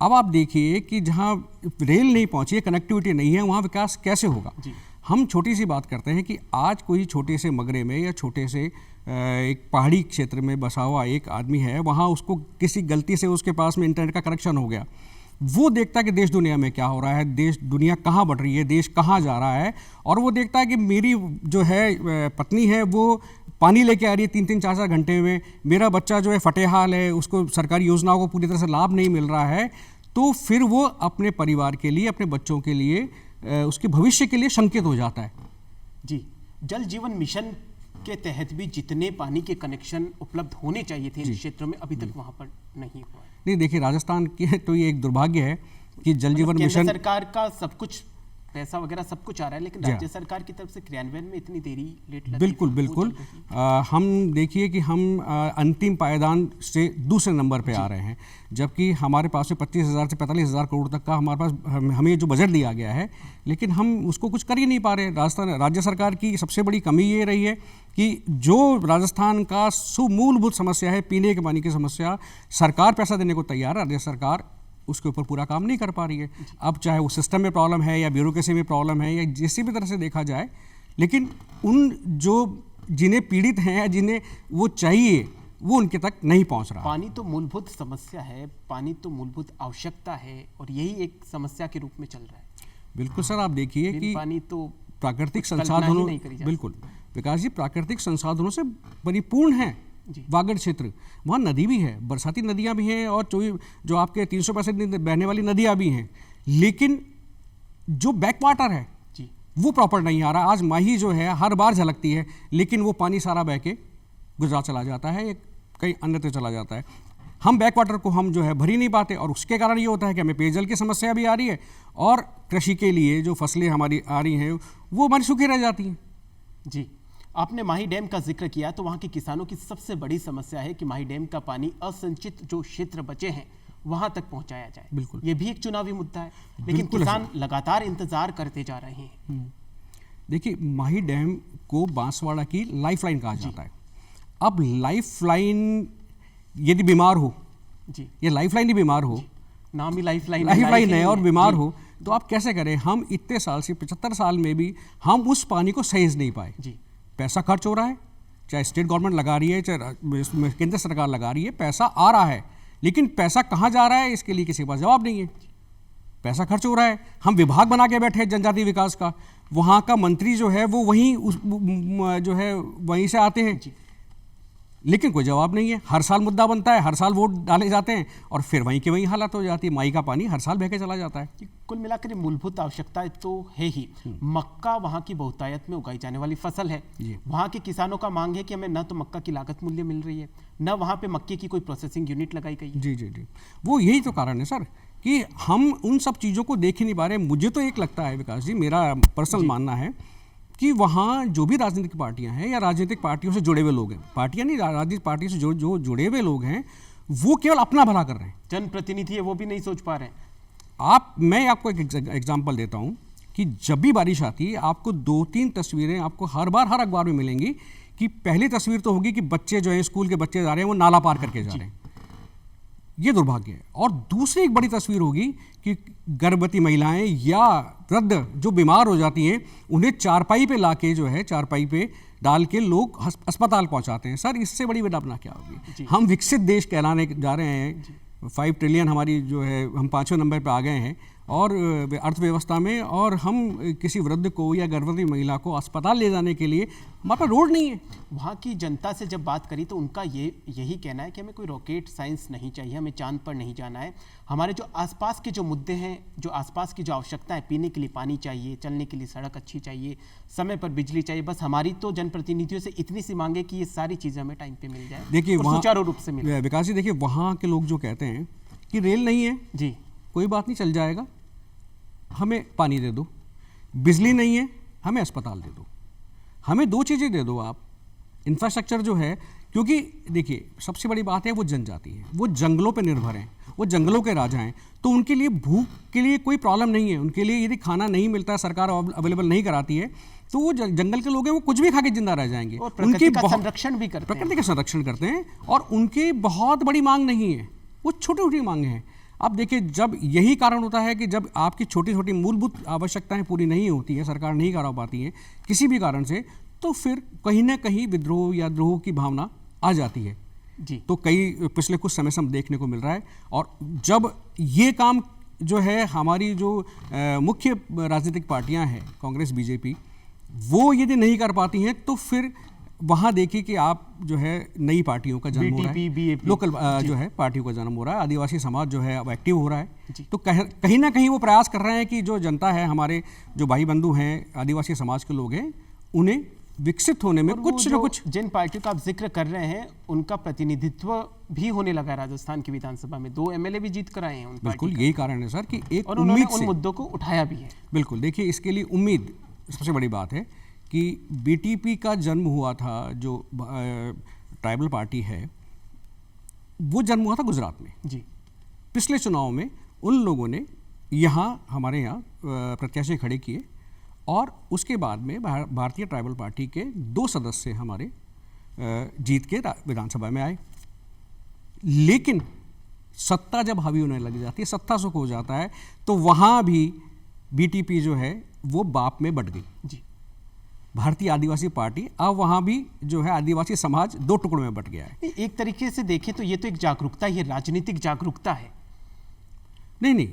अब आप देखिए कि जहाँ रेल नहीं पहुँची है, कनेक्टिविटी नहीं है, वहाँ विकास कैसे होगा। हम छोटी सी बात करते हैं कि आज कोई छोटे से मगरे में या छोटे से एक पहाड़ी क्षेत्र में बसा हुआ एक आदमी है, वहाँ उसको किसी गलती से उसके पास में इंटरनेट का कनेक्शन हो गया, वो देखता है कि देश दुनिया में क्या हो रहा है, देश दुनिया कहाँ बढ़ रही है, देश कहाँ जा रहा है, और वो देखता है कि मेरी जो है पत्नी है वो पानी लेके आ रही है 3-3, 4-4 घंटे में, मेरा बच्चा जो है फटेहाल है, उसको सरकारी योजनाओं को पूरी तरह से लाभ नहीं मिल रहा है, तो फिर वो अपने परिवार के लिए, अपने बच्चों के लिए, उसके भविष्य के लिए शंकित हो जाता है। जी, जल जीवन मिशन के तहत भी जितने पानी के कनेक्शन उपलब्ध होने चाहिए थे इन क्षेत्रों में अभी तक वहां पर नहीं हुआ। नहीं, देखिए राजस्थान के तो ये एक दुर्भाग्य है कि जल जीवन मिशन, सरकार का सब कुछ पैसा वगैरह सब कुछ आ रहा है, लेकिन राज्य सरकार की तरफ से क्रियान्वयन में इतनी देरी लेट लगती बिल्कुल है। बिल्कुल। हम देखिए कि हम अंतिम पायदान से दूसरे नंबर पे आ रहे हैं, जबकि हमारे पास में 25,000 से 45,000 करोड़ तक का हमारे पास हमें जो बजट दिया गया है, लेकिन हम उसको कुछ कर ही नहीं पा रहे। राजस्थान राज्य सरकार की सबसे बड़ी कमी ये रही है कि जो राजस्थान का मूलभूत समस्या है, पीने के पानी की समस्या, सरकार पैसा देने को तैयार है, राज्य सरकार उसके ऊपर पूरा काम नहीं कर पा रही है। अब चाहे वो सिस्टम में प्रॉब्लम है या ब्यूरोक्रेसी में प्रॉब्लम है या जिस भी तरह से देखा जाए, लेकिन उन जो जिन्हें पीड़ित हैं, जिन्हें वो चाहिए, वो उनके तक नहीं पहुंच रहा। पानी तो मूलभूत समस्या है, पानी तो मूलभूत आवश्यकता है, और यही एक समस्या के रूप में चल रहा है। बिल्कुल सर, आप देखिए कि पानी तो प्राकृतिक संसाधनों, बिल्कुल विकास जी, प्राकृतिक संसाधनों से परिपूर्ण है वागड़ क्षेत्र। वहाँ नदी भी है, बरसाती नदियाँ भी हैं, और जो आपके 365 दिन बहने वाली नदियाँ भी हैं, लेकिन जो बैक वाटर है वो प्रॉपर नहीं आ रहा। आज माही जो है हर बार झलकती है, लेकिन वो पानी सारा बह के गुजरात चला जाता है या कहीं अन्यत्र चला जाता है। हम बैक वाटर को हम जो है भर ही नहीं पाते, और उसके कारण ये होता है कि हमें पेयजल की समस्या भी आ रही है, और कृषि के लिए जो फसलें हमारी आ रही हैं वो हमारी सूखी रह जाती हैं। जी, आपने माही डैम का जिक्र किया, तो वहाँ के किसानों की सबसे बड़ी समस्या है कि माही डैम का पानी असंचित जो क्षेत्र बचे हैं वहाँ तक पहुँचाया जाए। बिल्कुल, ये भी एक चुनावी मुद्दा है, लेकिन किसान लगातार इंतजार करते जा रहे हैं। देखिए, माही डैम को बांसवाड़ा की लाइफलाइन कहा जाता है। अब लाइफलाइन यदि बीमार हो, ये लाइफलाइन ही बीमार हो, नाम ही लाइफलाइन है, और बीमार हो, तो आप कैसे करें। हम इतने साल से 75 साल में भी हम उस पानी को सहेज नहीं पाए। पैसा खर्च हो रहा है, चाहे स्टेट गवर्नमेंट लगा रही है, चाहे केंद्र सरकार लगा रही है, पैसा आ रहा है, लेकिन पैसा कहाँ जा रहा है इसके लिए किसी के पास जवाब नहीं है। पैसा खर्च हो रहा है, हम विभाग बना के बैठे हैं जनजातीय विकास का, वहाँ का मंत्री जो है वो वहीं से आते हैं, लेकिन कोई जवाब नहीं है। हर साल मुद्दा बनता है, हर साल वोट डाले जाते हैं, और फिर वहीं के वहीं हालत हो जाती है। माई का पानी हर साल बह के चला जाता है। कुल मिलाकर मूलभूत आवश्यकता तो है ही। मक्का वहाँ की बहुतायत में उगाई जाने वाली फसल है। वहाँ के किसानों का मांग है कि हमें न तो मक्का की लागत मूल्य मिल रही है, न वहाँ पे मक्के की कोई प्रोसेसिंग यूनिट लगाई गई है। जी, वो यही तो कारण है सर कि हम उन सब चीज़ों को देख ही नहीं पा रहे। मुझे तो एक लगता है विकास जी, मेरा पर्सनल मानना है कि वहाँ जो भी राजनीतिक पार्टियां हैं या राजनीतिक पार्टियों से जुड़े हुए लोग हैं, पार्टियां नहीं, राजनीतिक पार्टी से जो जुड़े हुए लोग हैं, वो केवल अपना भला कर रहे हैं। जनप्रतिनिधि है वो भी नहीं सोच पा रहे हैं। मैं आपको एक एग्जांपल देता हूँ कि जब भी बारिश आती है, आपको 2-3 तस्वीरें आपको हर अखबार में मिलेंगी कि पहली तस्वीर तो होगी कि बच्चे जो हैं, स्कूल के बच्चे जा रहे हैं, वो नाला पार करके जा रहे हैं। ये दुर्भाग्य है। और दूसरी एक बड़ी तस्वीर होगी कि गर्भवती महिलाएं या वृद्ध जो बीमार हो जाती हैं, उन्हें चारपाई पे लाके जो है, चारपाई पे डाल के लोग अस्पताल पहुंचाते हैं। सर, इससे बड़ी विडंबना क्या होगी। हम विकसित देश कहलाने जा रहे हैं, 5 ट्रिलियन हमारी जो है, हम 5वें नंबर पे आ गए हैं, और अर्थव्यवस्था में, और हम किसी वृद्ध को या गर्भवती महिला को अस्पताल ले जाने के लिए हमारे पास रोड नहीं है। वहाँ की जनता से जब बात करी तो उनका यही कहना है कि हमें कोई रॉकेट साइंस नहीं चाहिए, हमें चांद पर नहीं जाना है, हमारे जो आसपास के जो मुद्दे हैं, जो आसपास की जो आवश्यकता है, पीने के लिए पानी चाहिए, चलने के लिए सड़क अच्छी चाहिए, समय पर बिजली चाहिए, बस हमारी तो जनप्रतिनिधियों से इतनी सी मांगे कि ये सारी चीज़ें हमें टाइम पे मिल जाए, देखिए वहाँ सुचारू रूप से मिले। विकास जी देखिए, वहाँ के लोग जो कहते हैं कि रेल नहीं है जी, कोई बात नहीं, चल जाएगा, हमें पानी दे दो, बिजली नहीं है हमें अस्पताल दे दो, हमें दो चीज़ें दे दो आप, इंफ्रास्ट्रक्चर जो है, क्योंकि देखिए सबसे बड़ी बात है वो जनजाति है, वो जंगलों पे निर्भर हैं, वो जंगलों के राजा हैं, तो उनके लिए भूख के लिए कोई प्रॉब्लम नहीं है। उनके लिए यदि खाना नहीं मिलता है, सरकार अवेलेबल नहीं कराती है, तो वो जंगल के लोग हैं, वो कुछ भी खा के जिंदा रह जाएंगे। और प्रकृति का संरक्षण भी करते हैं, प्रकृति का संरक्षण करते हैं, और उनकी बहुत बड़ी मांग नहीं है, वो छोटी छोटी मांगे हैं। अब देखिए, जब यही कारण होता है कि जब आपकी छोटी छोटी मूलभूत आवश्यकताएं पूरी नहीं होती है, सरकार नहीं करा पाती है किसी भी कारण से, तो फिर कहीं ना कहीं विद्रोह या द्रोह की भावना आ जाती है जी। तो कई पिछले कुछ समय से हम देखने को मिल रहा है। और जब ये काम जो है हमारी जो मुख्य राजनीतिक पार्टियां हैं, कांग्रेस बीजेपी, वो यदि नहीं कर पाती हैं, तो फिर वहाँ देखिए कि आप जो है नई पार्टियों का जन्म हो रहा है, लोकल जो है पार्टियों का जन्म हो रहा है, आदिवासी समाज जो है अब एक्टिव हो रहा है। तो कहीं ना कहीं वो प्रयास कर रहे हैं कि जो जनता है, हमारे जो भाई बंधु हैं, आदिवासी समाज के लोग हैं, उन्हें विकसित होने में कुछ न कुछ। जिन पार्टियों का आप जिक्र कर रहे हैं उनका प्रतिनिधित्व भी होने लगा राजस्थान की विधानसभा में, 2 MLA भी जीत कर आए हैं उन बिल्कुल यही कारण है सर कि एक और उम्मीद उन मुद्दों को उठाया भी है। बिल्कुल, देखिए इसके लिए उम्मीद सबसे बड़ी बात है कि BTP का जन्म हुआ था, जो ट्राइबल पार्टी है, वो जन्म हुआ था गुजरात में जी। पिछले चुनाव में उन लोगों ने यहाँ हमारे यहाँ प्रत्याशी खड़े किए, और उसके बाद में भारतीय ट्राइबल पार्टी के 2 सदस्य हमारे जीत के विधानसभा में आए। लेकिन सत्ता जब हावी होने लग जाती है, सत्ता सुख हो जाता है, तो वहाँ भी BTP जो है वो बाप में बट गई जी। भारतीय आदिवासी पार्टी अब वहाँ भी जो है आदिवासी समाज 2 टुकड़ों में बट गया है। एक तरीके से देखें तो ये तो एक जागरूकता, ये राजनीतिक जागरूकता है। नहीं,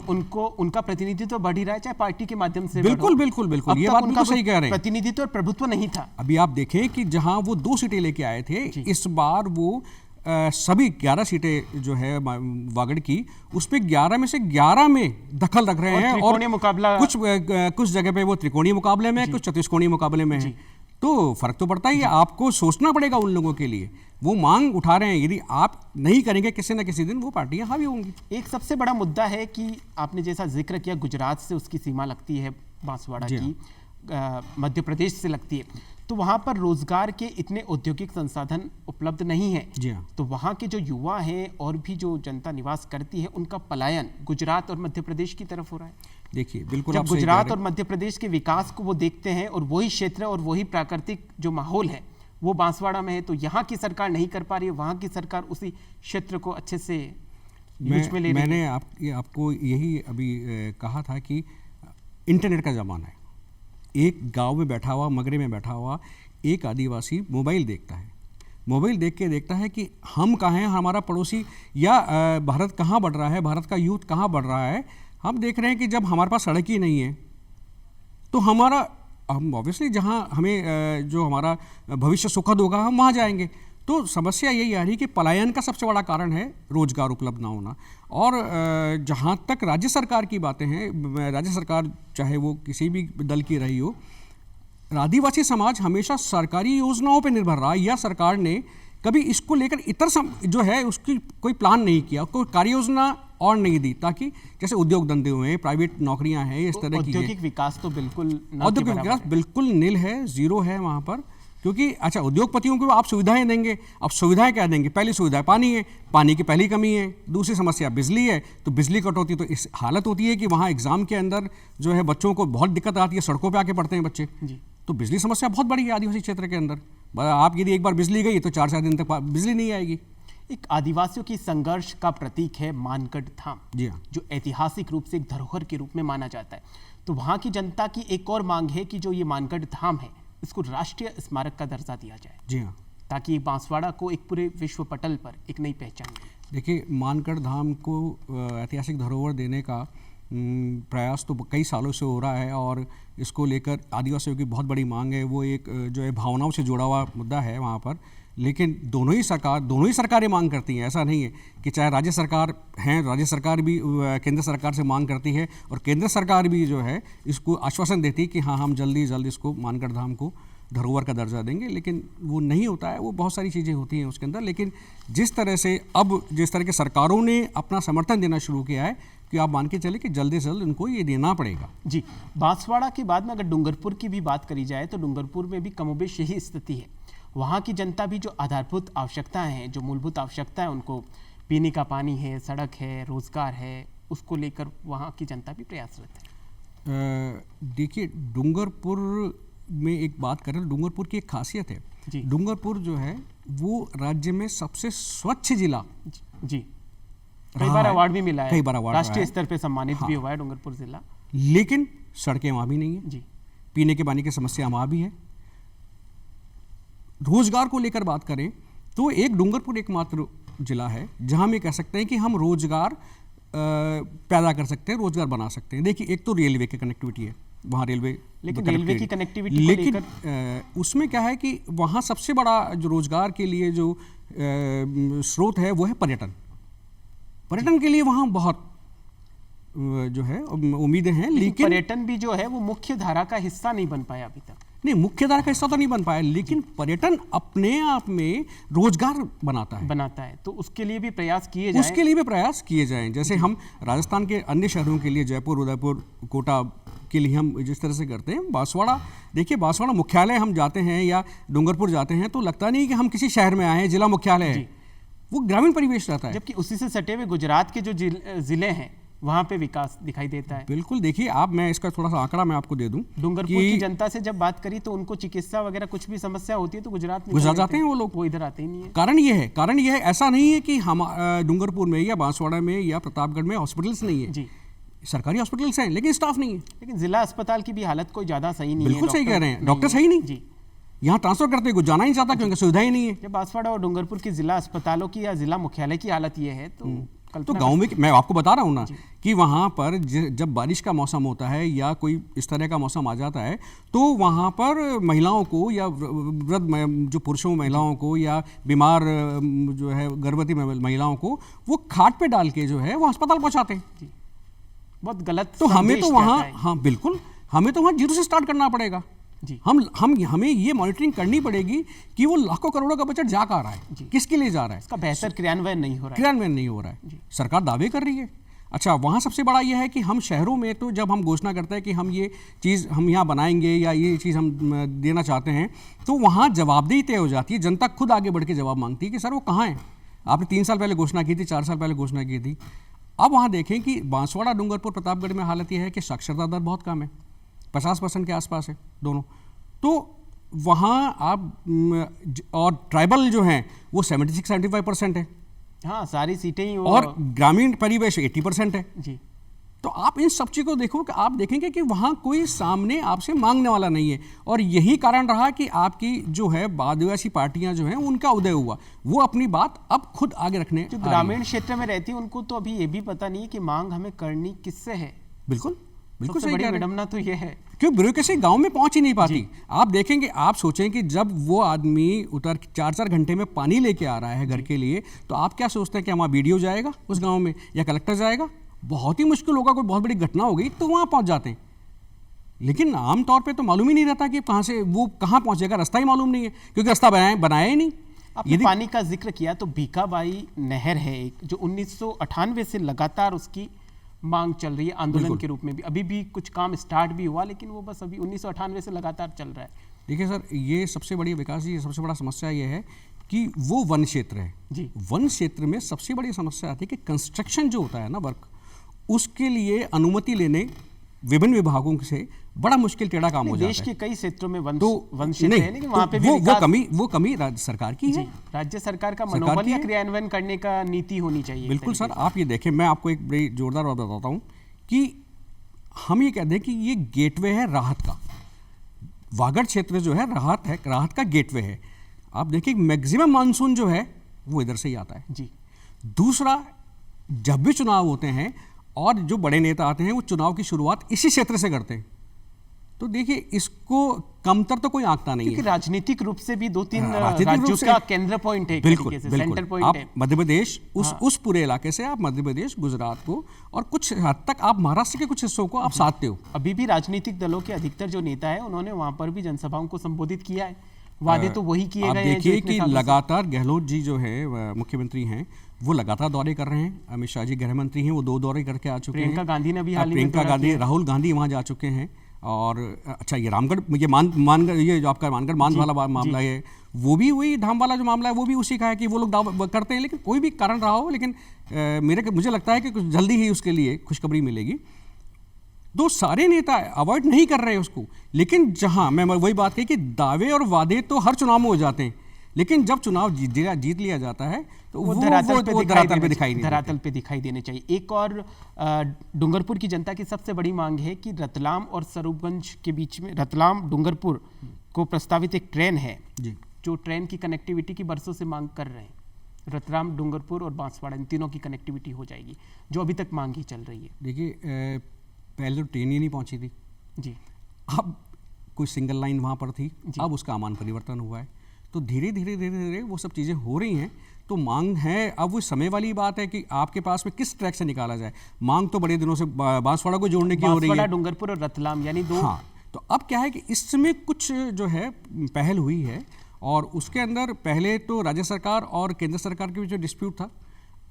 उनको उनका प्रतिनिधित्व बढ़ ही रहा है, चाहे पार्टी के माध्यम से। बिल्कुल, ये बात बिल्कुल सही कह रहे हैं। प्रतिनिधित्व और प्रभुत्व नहीं था। अभी आप देखें कि जहां वो 2 सीटें लेके आए थे, इस बार वो सभी 11 सीटें जो है वागड़ की, उसमें 11 में से 11 में दखल रख रहे हैं, और मुकाबला कुछ जगह पे वो त्रिकोणीय मुकाबले में, कुछ चतुष्कोणीय मुकाबले में है। तो फर्क तो पड़ता ही है, आपको सोचना पड़ेगा उन लोगों के लिए। वो मांग उठा रहे हैं, यदि आप नहीं करेंगे किसी न किसी दिन वो पार्टियां हावी होंगी। एक सबसे बड़ा मुद्दा है कि आपने जैसा जिक्र किया, गुजरात से उसकी सीमा लगती है बांसवाड़ा की, मध्य प्रदेश से लगती है, तो वहाँ पर रोजगार के इतने औद्योगिक संसाधन उपलब्ध नहीं है। तो वहाँ के जो युवा हैं और भी जो जनता निवास करती है, उनका पलायन गुजरात और मध्य प्रदेश की तरफ हो रहा है। देखिए बिल्कुल, जब गुजरात और मध्य प्रदेश के विकास को वो देखते हैं, और वही क्षेत्र और वही प्राकृतिक जो माहौल है वो बांसवाड़ा में है, तो यहाँ की सरकार नहीं कर पा रही है, वहाँ की सरकार उसी क्षेत्र को अच्छे से यूज में ले रही है। मैंने आपको यही अभी कहा था कि इंटरनेट का ज़माना है। एक गांव में बैठा हुआ, मगरे में बैठा हुआ एक आदिवासी मोबाइल देखता है, मोबाइल देख के देखता है कि हम कहाँ हैं, हमारा पड़ोसी, या भारत कहाँ बढ़ रहा है, भारत का यूथ कहाँ बढ़ रहा है। हम देख रहे हैं कि जब हमारे पास सड़क ही नहीं है, तो हम ऑब्वियसली जहाँ हमें जो हमारा भविष्य सुखद होगा हम वहाँ जाएंगे। तो समस्या यही आ रही कि पलायन का सबसे बड़ा कारण है रोजगार उपलब्ध ना होना। और जहाँ तक राज्य सरकार की बातें हैं, राज्य सरकार चाहे वो किसी भी दल की रही हो, आदिवासी समाज हमेशा सरकारी योजनाओं पर निर्भर रहा, या सरकार ने कभी इसको लेकर इतर जो है उसकी कोई प्लान नहीं किया, कोई कार्य योजना और नहीं दी, ताकि जैसे उद्योग धंधे हुए, प्राइवेट नौकरियां हैं, इस तरह की औद्योगिक विकास तो बिल्कुल औद्योगिक विकास बिल्कुल नील है, 0 है वहाँ पर। क्योंकि अच्छा, उद्योगपतियों को आप सुविधाएं देंगे, अब सुविधाएं क्या देंगे? पहली सुविधा पानी है, पानी की पहली कमी है। दूसरी समस्या बिजली है, तो बिजली कटौती तो इस हालत होती है कि वहाँ एग्जाम के अंदर जो है बच्चों को बहुत दिक्कत आती है, सड़कों पर आके पढ़ते हैं बच्चे। तो बिजली समस्या बहुत बड़ी है आदिवासी क्षेत्र के अंदर। आप यदि एक बार बिजली गई तो 4-4 दिन तक बिजली नहीं आएगी। एक आदिवासियों की संघर्ष का प्रतीक है मानगढ़ धाम, जी हाँ, जो ऐतिहासिक रूप से एक धरोहर के रूप में माना जाता है। तो वहाँ की जनता की एक और मांग है कि जो ये मानगढ़ धाम है, इसको राष्ट्रीय स्मारक का दर्जा दिया जाए। जी हाँ, ताकि बांसवाड़ा को एक पूरे विश्व पटल पर एक नई पहचान मिले। देखिए, मानगढ़ धाम को ऐतिहासिक धरोहर देने का प्रयास तो कई सालों से हो रहा है और इसको लेकर आदिवासियों की बहुत बड़ी मांग है। वो एक जो है भावनाओं से जुड़ा हुआ मुद्दा है वहाँ पर, लेकिन दोनों ही सरकारें मांग करती हैं। ऐसा नहीं है कि चाहे राज्य सरकार हैं, राज्य सरकार भी केंद्र सरकार से मांग करती है और केंद्र सरकार भी जो है इसको आश्वासन देती है कि हाँ हम जल्दी इसको मानगढ़ धाम को धरोहर का दर्जा देंगे, लेकिन वो नहीं होता है। वो बहुत सारी चीज़ें होती हैं उसके अंदर, लेकिन जिस तरह के सरकारों ने अपना समर्थन देना शुरू किया है कि आप मान के चले कि जल्दी से जल्द उनको ये देना पड़ेगा। जी, बांसवाड़ा के बाद में अगर डूंगरपुर की भी बात करी जाए तो डूंगरपुर में भी कमोबेश यही स्थिति है। वहाँ की जनता भी जो आधारभूत आवश्यकताएं हैं, जो मूलभूत आवश्यकता है, उनको पीने का पानी है, सड़क है, रोजगार है, उसको लेकर वहाँ की जनता भी प्रयासरत है। देखिए, डूंगरपुर में एक बात करें, डूंगरपुर की एक खासियत है, डूंगरपुर जो है वो राज्य में सबसे स्वच्छ जिला जी कई बार अवार्ड भी मिला है, कई बार अवार्ड राष्ट्रीय स्तर पे सम्मानित भी हुआ है डूंगरपुर जिला। लेकिन सड़कें वहाँ भी नहीं है जी, पीने के पानी की समस्या वहाँ भी है। रोजगार को लेकर बात करें तो एक डूंगरपुर एकमात्र जिला है जहाँ हम ये कह सकते हैं कि हम रोजगार पैदा कर सकते हैं, रोजगार बना सकते हैं। देखिए, एक तो रेलवे की कनेक्टिविटी है, वहाँ रेलवे, लेकिन रेलवे की कनेक्टिविटी को लेकर उसमें क्या है कि वहाँ सबसे बड़ा जो रोजगार के लिए जो स्रोत है वो है पर्यटन। पर्यटन के लिए वहाँ बहुत जो है उम्मीदें हैं, लेकिन पर्यटन भी जो है वो मुख्य धारा का हिस्सा नहीं बन पाया अभी तक। नहीं, मुख्य धारा का हिस्सा तो नहीं बन पाया, लेकिन पर्यटन अपने आप में रोजगार बनाता है, तो उसके लिए भी प्रयास किए जाएं। उसके लिए भी प्रयास किए जाएं। जैसे हम राजस्थान के अन्य शहरों के लिए, जयपुर, उदयपुर, कोटा के लिए हम जिस तरह से करते हैं, बांसवाड़ा, देखिए बांसवाड़ा मुख्यालय हम जाते हैं या डूंगरपुर जाते हैं तो लगता नहीं कि हम किसी शहर में आए हैं, जिला मुख्यालय है, वो ग्रामीण परिवेश रहता है। जबकि उसी से सटे हुए गुजरात के जो जिले हैं वहाँ पे विकास दिखाई देता है। बिल्कुल, देखिए आप, मैं इसका थोड़ा सा आंकड़ा मैं आपको दे दूं। डूंगरपुर की जनता से जब बात करी तो उनको चिकित्सा वगैरह कुछ भी समस्या होती है तो गुजरात जाते हैं वो लोग, वो इधर आते ही नहीं है। कारण ये है, ऐसा नहीं है कि हम डूंगरपुर में या बांसवाड़ा में या प्रतापगढ़ में हॉस्पिटल्स नहीं है जी, सरकारी हॉस्पिटल्स हैं लेकिन स्टाफ नहीं है। लेकिन जिला अस्पताल की भी हालत कोई ज्यादा सही नहीं है। बिल्कुल सही कह रहे हैं, डॉक्टर सही नहीं जी, यहाँ ट्रांसफर करते कुछ जाना ही चाहता क्योंकि सुविधा ही नहीं है। जब बांसवाड़ा और डूंगरपुर की जिला अस्पतालों की या जिला मुख्यालय की हालत ये है तो गांव में, मैं आपको बता रहा हूँ ना कि वहाँ पर जब बारिश का मौसम होता है या कोई इस तरह का मौसम आ जाता है तो वहाँ पर महिलाओं को या वृद्ध जो पुरुषों महिलाओं को या बीमार जो है गर्भवती महिलाओं को वो खाट पे डाल के जो है वो अस्पताल पहुँचाते हैं। बहुत गलत। तो हमें तो वहाँ, हाँ बिल्कुल, हमें तो वहाँ जीरो से स्टार्ट करना पड़ेगा जी। हमें ये मॉनिटरिंग करनी पड़ेगी कि वो लाखों करोड़ों का बजट जा कहाँ रहा है, किसके लिए जा रहा है, इसका बेहतर क्रियान्वयन नहीं हो रहा है। सरकार दावे कर रही है। अच्छा, वहाँ सबसे बड़ा ये है कि हम शहरों में तो जब हम घोषणा करते हैं कि हम ये चीज़ हम यहाँ बनाएंगे या ये चीज़ हम देना चाहते हैं तो वहाँ जवाबदेही तय हो जाती है। जनता खुद आगे बढ़ के जवाब मांगती है कि सर वो कहाँ है, आपने 3 साल पहले घोषणा की थी, 4 साल पहले घोषणा की थी। अब वहाँ देखें कि बांसवाड़ा, डूंगरपुर, प्रतापगढ़ में हालत यह है कि साक्षरता दर बहुत कम है, 50% के आसपास है दोनों। तो वहाँ आप और ट्राइबल जो हैं वो 76-75% है, हाँ सारी सीटें ही, और ग्रामीण परिवेश 80% है जी। तो आप इन सब चीज़ों को देखो कि आप देखेंगे कि वहाँ कोई सामने आपसे मांगने वाला नहीं है, और यही कारण रहा कि आपकी जो है आदिवासी पार्टियां जो हैं उनका उदय हुआ, वो अपनी बात अब खुद आगे रखने। जो ग्रामीण क्षेत्र में रहती है उनको तो अभी ये भी पता नहीं है कि मांग हमें करनी किससे है। बिल्कुल सही बड़ी विडंबना तो ये है क्यों ब्यूरोक्रेसी गांव में पहुंच ही नहीं पाती। आप देखेंगे, आप सोचें कि जब वो आदमी उतर 4-4 घंटे में पानी लेके आ रहा है घर के लिए, तो आप क्या सोचते हैं कि वहाँ बीडीओ जाएगा उस गांव में या कलेक्टर जाएगा? बहुत ही मुश्किल होगा, कोई बहुत बड़ी घटना हो गई तो वहाँ पहुँच जाते हैं। लेकिन आमतौर पर तो मालूम ही नहीं रहता कि कहाँ से वो कहाँ पहुँचेगा, रास्ता ही मालूम नहीं है क्योंकि रास्ता बनाया ही नहीं। आपने पानी का जिक्र किया तो भीखाबाई नहर है एक, जो 1998 से लगातार उसकी मांग चल रही है आंदोलन के रूप में भी। अभी भी कुछ काम स्टार्ट भी हुआ लेकिन वो बस अभी 1998 से लगातार चल रहा है। देखिए सर, ये सबसे बड़ी विकास जी, सबसे बड़ा समस्या ये है कि वो वन क्षेत्र है जी। वन क्षेत्र में सबसे बड़ी समस्या आती है कि कंस्ट्रक्शन जो होता है ना वर्क, उसके लिए अनुमति लेने विभिन्न विभागों से बड़ा मुश्किल टेढ़ा काम हो जाता है। देश के कई क्षेत्रों में वन क्षेत्र है लेकिन वहाँ पे भी वो कमी राज्य सरकार की है। राज्य सरकार का मनोबल या क्रियान्वयन करने का नीति होनी चाहिए। बिल्कुल सर, आप ये देखें, मैं आपको एक बड़ी जोरदार बात बताता हूँ कि हम ये कहते हैं कि ये गेटवे है राहत का। वागड़ क्षेत्र जो है राहत का गेटवे है। आप देखिए मैक्सिमम मानसून जो है वो इधर से ही आता है जी। दूसरा, जब भी चुनाव होते हैं और जो बड़े नेता आते हैं वो चुनाव की शुरुआत इसी क्षेत्र से करते हैं। तो देखिए, इसको कमतर तो कोई आंकता नहीं क्योंकि है। राजनीतिक रूप से भी 2-3 राजनीतिक राज्यों रूप से- का केंद्र पॉइंट है, एक बिल्कुल तरीके से, बिल्कुल। सेंटर पॉइंट आप है। मध्य प्रदेश उस पूरे इलाके से आप मध्य प्रदेश, गुजरात को और कुछ हद तक आप महाराष्ट्र के कुछ हिस्सों को आप साधते हो। अभी भी राजनीतिक दलों के अधिकतर जो नेता है उन्होंने वहां पर भी जनसभाओं को संबोधित किया है। वादे तो वही किए आप गए हैं जो देखिए इतने कि सालों से- लगातार गहलोत जी जो है मुख्यमंत्री हैं, वो लगातार दौरे कर रहे हैं। अमित शाह जी गृह मंत्री हैं, वो 2 दौरे करके आ चुके हैं। प्रियंका गांधी ने भी हाल ही में प्रियंका दौरा गांधी, किया। राहुल गांधी वहाँ जा चुके हैं। और अच्छा, ये रामगढ़, ये मानगढ़, ये जो आपका मानगढ़ बांध वाला मामला है, वो भी वही धाम वाला जो मामला है, वो भी उसी का है कि वो लोग दावा करते हैं, लेकिन कोई भी कारण रहा हो, लेकिन मुझे लगता है कि कुछ जल्दी ही उसके लिए खुशखबरी मिलेगी। दो सारे नेता अवॉइड नहीं कर रहे हैं उसको, लेकिन जहां मैं वही बात कही कि दावे और वादे तो हर चुनाव में हो जाते हैं, लेकिन जब चुनाव जीत लिया जाता है तो वो धरातल पे दिखाई देने चाहिए। एक और डूंगरपुर की जनता की सबसे बड़ी मांग है कि रतलाम और स्वरूपगंज के बीच में, रतलाम डूंगरपुर को प्रस्तावित एक ट्रेन है जी, जो ट्रेन की कनेक्टिविटी की बरसों से मांग कर रहे हैं। रतलाम, डूंगरपुर और बांसवाड़ा, इन तीनों की कनेक्टिविटी हो जाएगी, जो अभी तक मांग ही चल रही है। देखिए, पहले तो ट्रेन ही नहीं पहुंची थी जी, अब कोई सिंगल लाइन वहाँ पर थी, अब उसका आमान परिवर्तन हुआ है। तो धीरे धीरे वो सब चीज़ें हो रही हैं। तो मांग है, अब वो समय वाली बात है कि आपके पास में किस ट्रैक से निकाला जाए। मांग तो बड़े दिनों से बांसवाड़ा को जोड़ने की हो रही है, डूंगरपुर और रतलाम, यानी 2। हाँ, तो अब क्या है कि इसमें कुछ जो है पहल हुई है, और उसके अंदर पहले तो राज्य सरकार और केंद्र सरकार के बीच जो डिस्प्यूट था,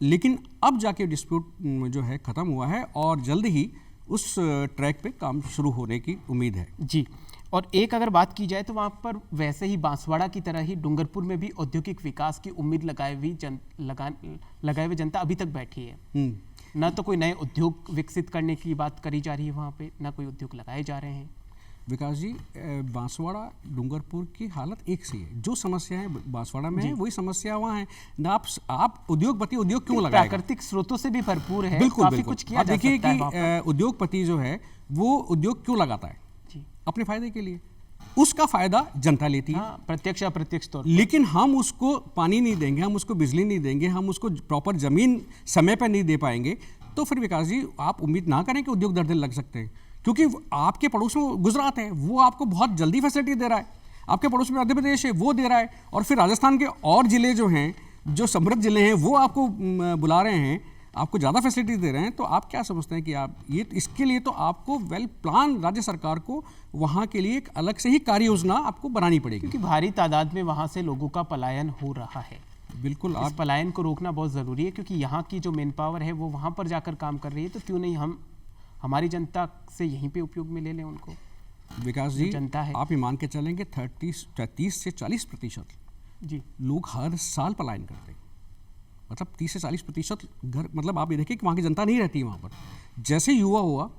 लेकिन अब जाके डिस्प्यूट जो है ख़त्म हुआ है और जल्द ही उस ट्रैक पे काम शुरू होने की उम्मीद है। जी, और एक अगर बात की जाए तो वहाँ पर वैसे ही बांसवाड़ा की तरह ही डूंगरपुर में भी औद्योगिक विकास की उम्मीद लगाए हुए जनता अभी तक बैठी है। ना तो कोई नए उद्योग विकसित करने की बात करी जा रही है वहाँ पे, ना कोई उद्योग लगाए जा रहे हैं। विकास जी, बांसवाड़ा डूंगरपुर की हालत एक सी है। जो समस्या है बांसवाड़ा में है, वही समस्या वहाँ है ना। आप उद्योगपति उद्योग क्यों लगाएगा? प्राकृतिक स्रोतों से भी भरपूर है, बिल्कुल काफी बिल्कुल। कुछ किया जा देखिए सकता है वहाँ पर। कि उद्योगपति जो है वो उद्योग क्यों लगाता है? अपने फायदे के लिए। उसका फायदा जनता लेती है, प्रत्यक्ष अप्रत्यक्ष तौर पर। लेकिन हम उसको पानी नहीं देंगे, हम उसको बिजली नहीं देंगे, हम उसको प्रॉपर जमीन समय पर नहीं दे पाएंगे, तो फिर विकास जी आप उम्मीद ना करें कि उद्योग धंधे लग सकते हैं। क्योंकि आपके पड़ोस में गुजरात है, वो आपको बहुत जल्दी फैसिलिटी दे रहा है। आपके पड़ोस में मध्य प्रदेश है, वो दे रहा है। और फिर राजस्थान के और जिले जो हैं, जो समृद्ध जिले हैं, वो आपको बुला रहे हैं, आपको ज़्यादा फैसिलिटी दे रहे हैं। तो आप क्या समझते हैं कि आप ये, इसके लिए तो आपको वेल प्लान राज्य सरकार को वहाँ के लिए एक अलग से ही कार्य योजना आपको बनानी पड़ेगी, क्योंकि भारी तादाद में वहाँ से लोगों का पलायन हो रहा है। बिल्कुल, इस पलायन को रोकना बहुत ज़रूरी है, क्योंकि यहाँ की जो मैन पावर है वो वहाँ पर जाकर काम कर रही है। तो क्यों नहीं हम हमारी जनता से यहीं पे उपयोग में ले लें उनको। विकास जी, जनता है, आप ये मान के चलेंगे 30 से 40% जी लोग हर साल पलायन करते हैं। मतलब 30 से 40% घर, मतलब आप ये देखिए कि वहाँ की जनता नहीं रहती है वहाँ पर। जैसे युवा हुआ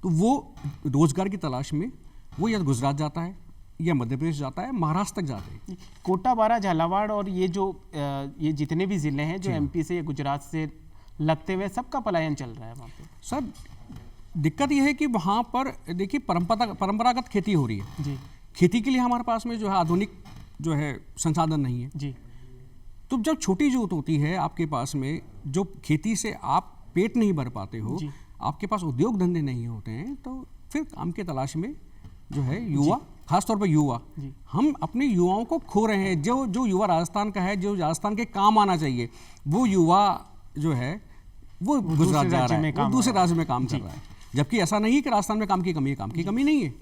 तो वो रोजगार की तलाश में वो या गुजरात जाता है, या मध्य प्रदेश जाता है, महाराष्ट्र तक जाते हैं। कोटा, बारा, झालावाड़ और ये जितने भी ज़िले हैं जो एमपी से या गुजरात से लगते हुए, सबका पलायन चल रहा है वहाँ पे। सर, दिक्कत यह है कि वहाँ पर देखिए परंपरागत खेती हो रही है जी। खेती के लिए हमारे पास में जो है आधुनिक जो है संसाधन नहीं है जी। तो जब छोटी जोत होती है आपके पास में, जो खेती से आप पेट नहीं भर पाते हो, आपके पास उद्योग धंधे नहीं होते हैं, तो फिर काम के तलाश में जो है युवा, खासतौर पर युवा, हम अपने युवाओं को खो रहे हैं। जो युवा राजस्थान का है, जो राजस्थान के काम आना चाहिए, वो युवा जो है वो गुजरात जा रहा है, वो दूसरे राज्य में काम कर रहा है। जबकि ऐसा नहीं है कि राजस्थान में काम की कमी है, काम की कमी नहीं है।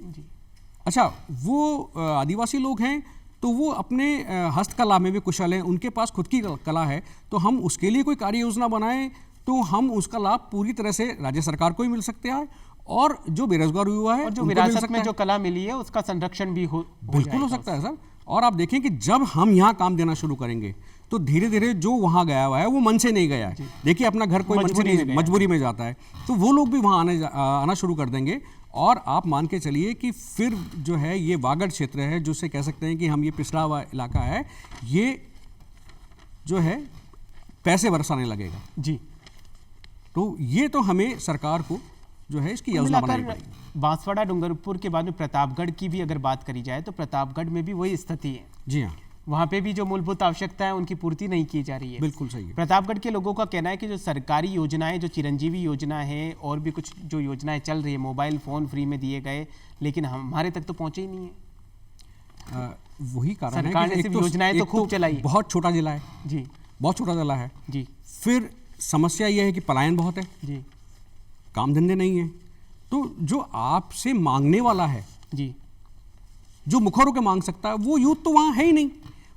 अच्छा, वो आदिवासी लोग हैं तो वो अपने हस्तकला में भी कुशल हैं, उनके पास खुद की कला है, तो हम उसके लिए कोई कार्य योजना बनाएं तो हम उसका लाभ पूरी तरह से राज्य सरकार को ही मिल सकते हैं, और जो बेरोजगार युवा है, और जो विरासत में जो कला मिली है उसका संरक्षण भी बिल्कुल हो सकता है सर। और आप देखें कि जब हम यहाँ काम देना शुरू करेंगे तो धीरे धीरे जो वहाँ गया हुआ है वो मन से नहीं गया है, देखिए अपना घर कोई मजबूरी में जाता है, तो वो लोग भी वहाँ आना शुरू कर देंगे। और आप मान के चलिए कि फिर जो है ये वागड़ क्षेत्र है, जिससे कह सकते हैं कि हम ये पिछड़ा हुआ इलाका है, ये जो है पैसे बरसाने लगेगा जी। तो ये तो हमें सरकार को जो है इसकी योजना बनानी पड़ेगी। बांसवाड़ा डूंगरपुर के बाद में प्रतापगढ़ की भी अगर बात करी जाए तो प्रतापगढ़ में भी वही स्थिति है। जी हाँ, वहाँ पे भी जो मूलभूत आवश्यकता है उनकी पूर्ति नहीं की जा रही है। बिल्कुल सही है। प्रतापगढ़ के लोगों का कहना है कि जो सरकारी योजनाएं, जो चिरंजीवी योजना है और भी कुछ जो योजनाएं चल रही है, मोबाइल फ़ोन फ्री में दिए गए, लेकिन हमारे तक तो पहुँचे ही नहीं है। वही कारण है सरकार ने सिर्फ योजनाएं तो खूब चलाई है। बहुत छोटा जिला है जी, बहुत छोटा जिला है जी। फिर समस्या यह है कि पलायन बहुत है जी, काम धंधे नहीं है। तो जो आपसे मांगने वाला है जी, जो मुखर होकर मांग सकता है, वो यूथ तो वहाँ है ही नहीं।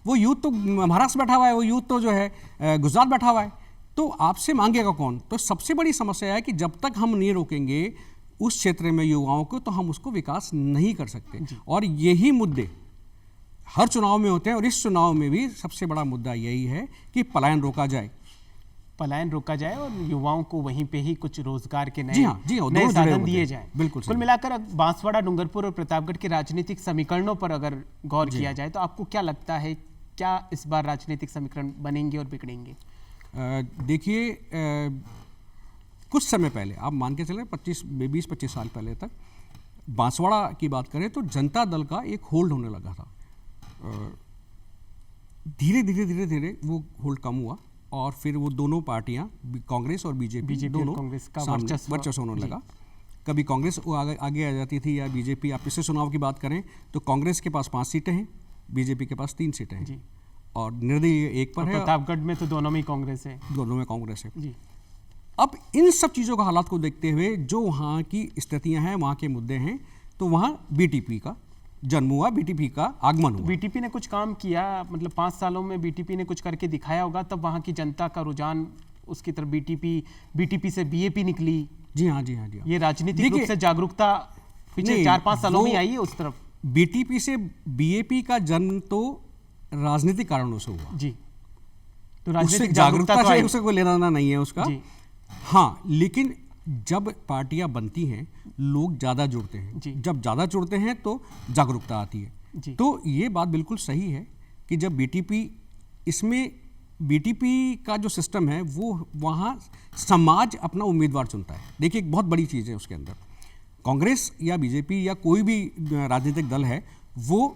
वो यूथ तो महाराष्ट्र बैठा हुआ है, वो यूथ तो जो है गुजरात बैठा हुआ है। तो आपसे मांगेगा कौन? तो सबसे बड़ी समस्या है कि जब तक हम नहीं रोकेंगे उस क्षेत्र में युवाओं को, तो हम उसको विकास नहीं कर सकते। और यही मुद्दे हर चुनाव में होते हैं, और इस चुनाव में भी सबसे बड़ा मुद्दा यही है कि पलायन रोका जाए, पलायन रोका जाए और युवाओं को वहीं पे ही कुछ रोजगार के नए जी हाँ, नए दोनों जुड़े साधन होते दिए हैं। जाएं। बिल्कुल कुल सही। मिलाकर बांसवाड़ा, डूंगरपुर और प्रतापगढ़ के राजनीतिक समीकरणों पर अगर गौर जी। किया जाए तो आपको क्या लगता है, क्या इस बार राजनीतिक समीकरण बनेंगे और बिगड़ेंगे? देखिए, कुछ समय पहले आप मान के चले 20-25 साल पहले तक बांसवाड़ा की बात करें तो जनता दल का एक होल्ड होने लगा था। धीरे धीरे वो होल्ड कम हुआ और फिर वो दोनों पार्टियां, कांग्रेस और बीजेपी दोनों कांग्रेस का वर्चस्व होने लगा। कभी कांग्रेस आगे आ जाती थी या बीजेपी। आप पिछले चुनाव की बात करें तो कांग्रेस के पास 5 सीटें हैं, बीजेपी के पास 3 सीटें हैं और निर्दलीय 1 पर है। प्रतापगढ़ में तो दोनों में कांग्रेस है। दोनों में कांग्रेस है जी। अब इन सब चीज़ों का हालात को देखते हुए जो वहाँ की स्थितियाँ हैं, वहाँ के मुद्दे हैं, तो वहाँ बीटीपी का जन्म हुआ, बीटीपी का आगमन हुआ। बीटीपी ने कुछ काम किया, मतलब 5 सालों में बीटीपी ने कुछ करके दिखाया होगा, तब वहाँ की जनता का रुझान उसकी तरफ बीटीपी से बीएपी निकली। जी हाँ, जी हाँ, जी हाँ। ये राजनीतिक रूप से जागरूकता पिछले 4-5 सालों में आई है उस तरफ। बीटीपी से बीएपी का जन्म तो राजनीतिक कारणों से हुआ जी, तो राजनीतिक जागरूकता तो से उससे कोई लेना नहीं है उसका। हाँ, लेकिन जब पार्टियां बनती हैं लोग ज़्यादा जुड़ते हैं, जब ज़्यादा जुड़ते हैं तो जागरूकता आती है। तो ये बात बिल्कुल सही है कि जब बीटीपी का जो सिस्टम है वो वहाँ समाज अपना उम्मीदवार चुनता है। देखिए, एक बहुत बड़ी चीज़ है उसके अंदर। कांग्रेस या बीजेपी या कोई भी राजनीतिक दल है वो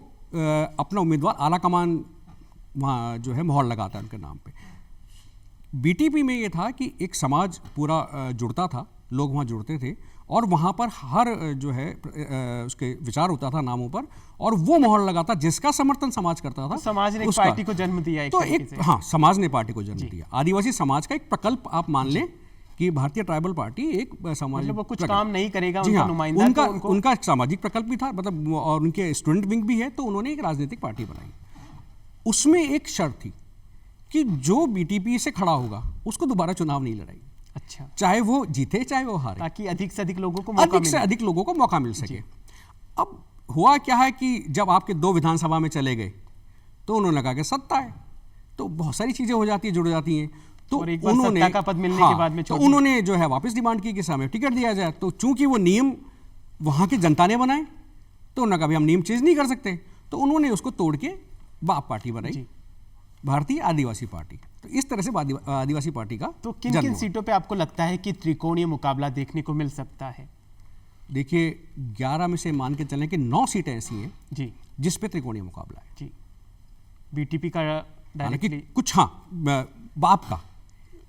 अपना उम्मीदवार आला कमान वहाँ जो है मोहर लगाता है उनके नाम पे। बीटीपी में ये था कि एक समाज पूरा जुड़ता था, लोग वहाँ जुड़ते थे और वहाँ पर हर जो है उसके विचार होता था नामों पर, और वो मोहर लगाता जिसका समर्थन समाज करता था। तो समाज ने एक पार्टी को जन्म दिया। तो एक हाँ, समाज ने पार्टी को जन्म दिया। आदिवासी समाज का एक प्रकल्प आप मान लें कि भारतीय ट्राइबल पार्टी एक सामाजिक, मतलब वो कुछ काम नहीं करेगा, जी हाँ, नुमाइंदा उनका एक सामाजिक प्रकल्प भी था, मतलब और उनके स्टूडेंट विंग भी है, तो उन्होंने एक राजनीतिक पार्टी बनाई। उसमें एक शर्त थी कि जो बीटीपी से खड़ा होगा उसको दोबारा चुनाव नहीं लड़ाई। अच्छा, चाहे वो जीते चाहे वो हारे, ताकि अधिक से अधिक लोगों को मौका मिल सके। अब हुआ क्या है कि जब आपके 2 विधानसभा में चले गए तो उन्होंने कहा कि सत्ता है, तो बहुत सारी चीजें हो जाती है, जुड़ जाती हैं। तो उन्होंने सत्ता का पद मिलने के बाद में तो उन्होंने जो है वापस डिमांड की कि हमें टिकट दिया जाए। तो चूंकि वो नियम वहां की जनता ने बनाए तो उन्होंने कहा हम नियम चेंज नहीं कर सकते, तो उन्होंने उसको तोड़ के बाप पार्टी बनाई, भारतीय आदिवासी पार्टी। तो इस तरह से आदिवासी पार्टी का तो किन सीटों पे आपको लगता है कि त्रिकोणीय मुकाबला देखने को मिल सकता है? देखिए, 11 में से मान के चलें कि 9 सीटें ऐसी हैं जी जिस पे त्रिकोणीय मुकाबला है। जी, बीटीपी का डायरेक्टली कुछ, हाँ,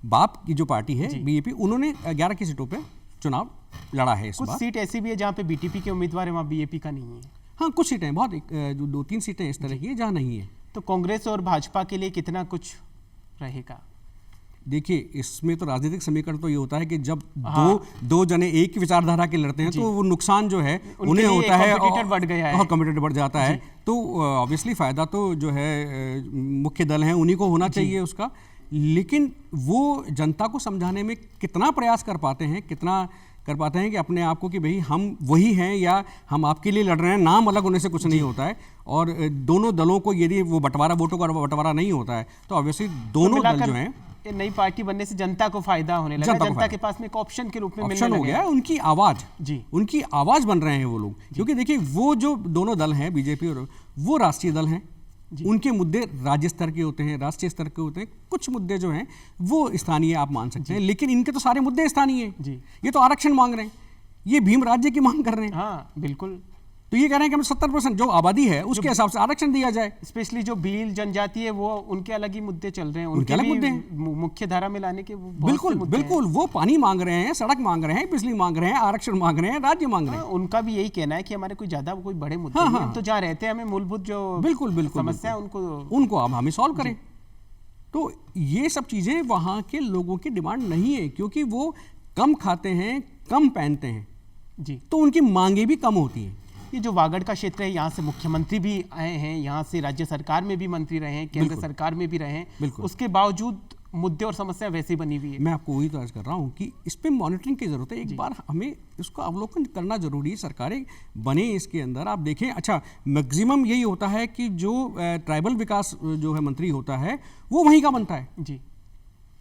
बाप की जो पार्टी है बीजेपी, उन्होंने 11 की सीटों पे चुनाव लड़ा है। कुछ सीट ऐसी भी है जहाँ पे बीटीपी के उम्मीदवार है, वहाँ बीएपी का नहीं है। हाँ, कुछ सीटें बहुत 2-3 सीटें इस तरह की है जहाँ नहीं है। तो कांग्रेस और भाजपा के लिए कितना कुछ रहेगा? देखिए, इसमें तो राजनीतिक समीकरण तो ये होता है कि जब दो जने एक ही विचारधारा के लड़ते हैं तो वो नुकसान जो है उन्हें होता है और कॉम्पिटिटर बढ़ जाता है। तो ऑब्वियसली फायदा तो जो है मुख्य दल हैं उन्हीं को होना चाहिए उसका, लेकिन वो जनता को समझाने में कितना प्रयास कर पाते हैं कि अपने आप को कि भाई हम वही हैं या हम आपके लिए लड़ रहे हैं, नाम अलग होने से कुछ नहीं होता है। और दोनों दलों को यदि वो वोटों का बंटवारा नहीं होता है तो ऑब्वियसली दोनों दल जो हैं, नई पार्टी बनने से जनता को फायदा होने लगा, जनता के पास में एक ऑप्शन के रूप में मिलने हो गया, उनकी आवाज बन रहे हैं वो लोग। क्योंकि देखिए, वो जो दोनों दल हैं बीजेपी और वो राष्ट्रीय दल हैं, उनके मुद्दे राज्य स्तर के होते हैं, राष्ट्रीय स्तर के होते हैं, कुछ मुद्दे जो हैं वो स्थानीय आप मान सकते हैं, लेकिन इनके तो सारे मुद्दे स्थानीय हैं। ये तो आरक्षण मांग रहे हैं, ये भीम राज्य की मांग कर रहे हैं। हाँ, बिल्कुल। तो ये कह रहे हैं कि हमें 70% जो आबादी है उसके हिसाब से आरक्षण दिया जाए। स्पेशली जो भील जनजाति है वो उनके अलग ही मुद्दे चल रहे हैं, उनके अलग भी मुद्दे हैं। मुख्य धारा में लाने के वो बहुत से बिल्कुल मुद्दे हैं। बिल्कुल, वो पानी मांग रहे हैं, सड़क मांग रहे हैं, बिजली मांग रहे हैं, आरक्षण मांग रहे हैं, राज्य मांग रहे हैं। उनका भी यही कहना है कि हमारे कोई ज्यादा कोई बड़े मुद्दे नहीं, हम तो जहाँ रहते हैं हमें मूलभूत जो बिल्कुल समस्या है उनको अब हमें सॉल्व करें। तो ये सब चीजें वहाँ के लोगों की डिमांड नहीं है, क्योंकि वो कम खाते हैं, कम पहनते हैं जी, तो उनकी मांगे भी कम होती हैं। ये जो वागड़ का क्षेत्र है, यहाँ से मुख्यमंत्री भी आए हैं, यहाँ से राज्य सरकार में भी मंत्री रहे हैं, केंद्र सरकार में भी रहे हैं, उसके बावजूद मुद्दे और समस्या वैसी बनी हुई है। मैं आपको वही तो अर्ज कर रहा हूँ कि इस पे मॉनिटरिंग की जरूरत है। एक बार हमें इसको अवलोकन करना जरूरी है, सरकारें बने इसके अंदर। आप देखें, अच्छा मैक्सिमम यही होता है कि जो ट्राइबल विकास जो है मंत्री होता है वो वहीं का बनता है जी,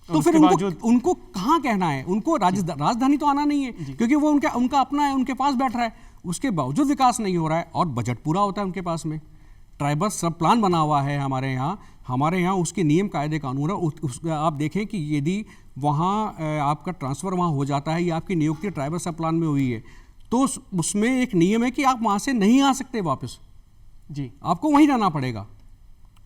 तो फिर उनको कहाँ कहना है, उनको राजधानी तो आना नहीं है, क्योंकि वो उनका अपना है, उनके पास बैठ रहा है, उसके बावजूद विकास नहीं हो रहा है। और बजट पूरा होता है उनके पास में, ट्राइबल सब प्लान बना हुआ है हमारे यहाँ उसके नियम कायदे कानून है। आप देखें कि यदि वहाँ आपका ट्रांसफ़र वहाँ हो जाता है या आपकी नियुक्ति ट्राइबल सब प्लान में हुई है, तो उसमें एक नियम है कि आप वहाँ से नहीं आ सकते वापस जी, आपको वहीं रहना पड़ेगा,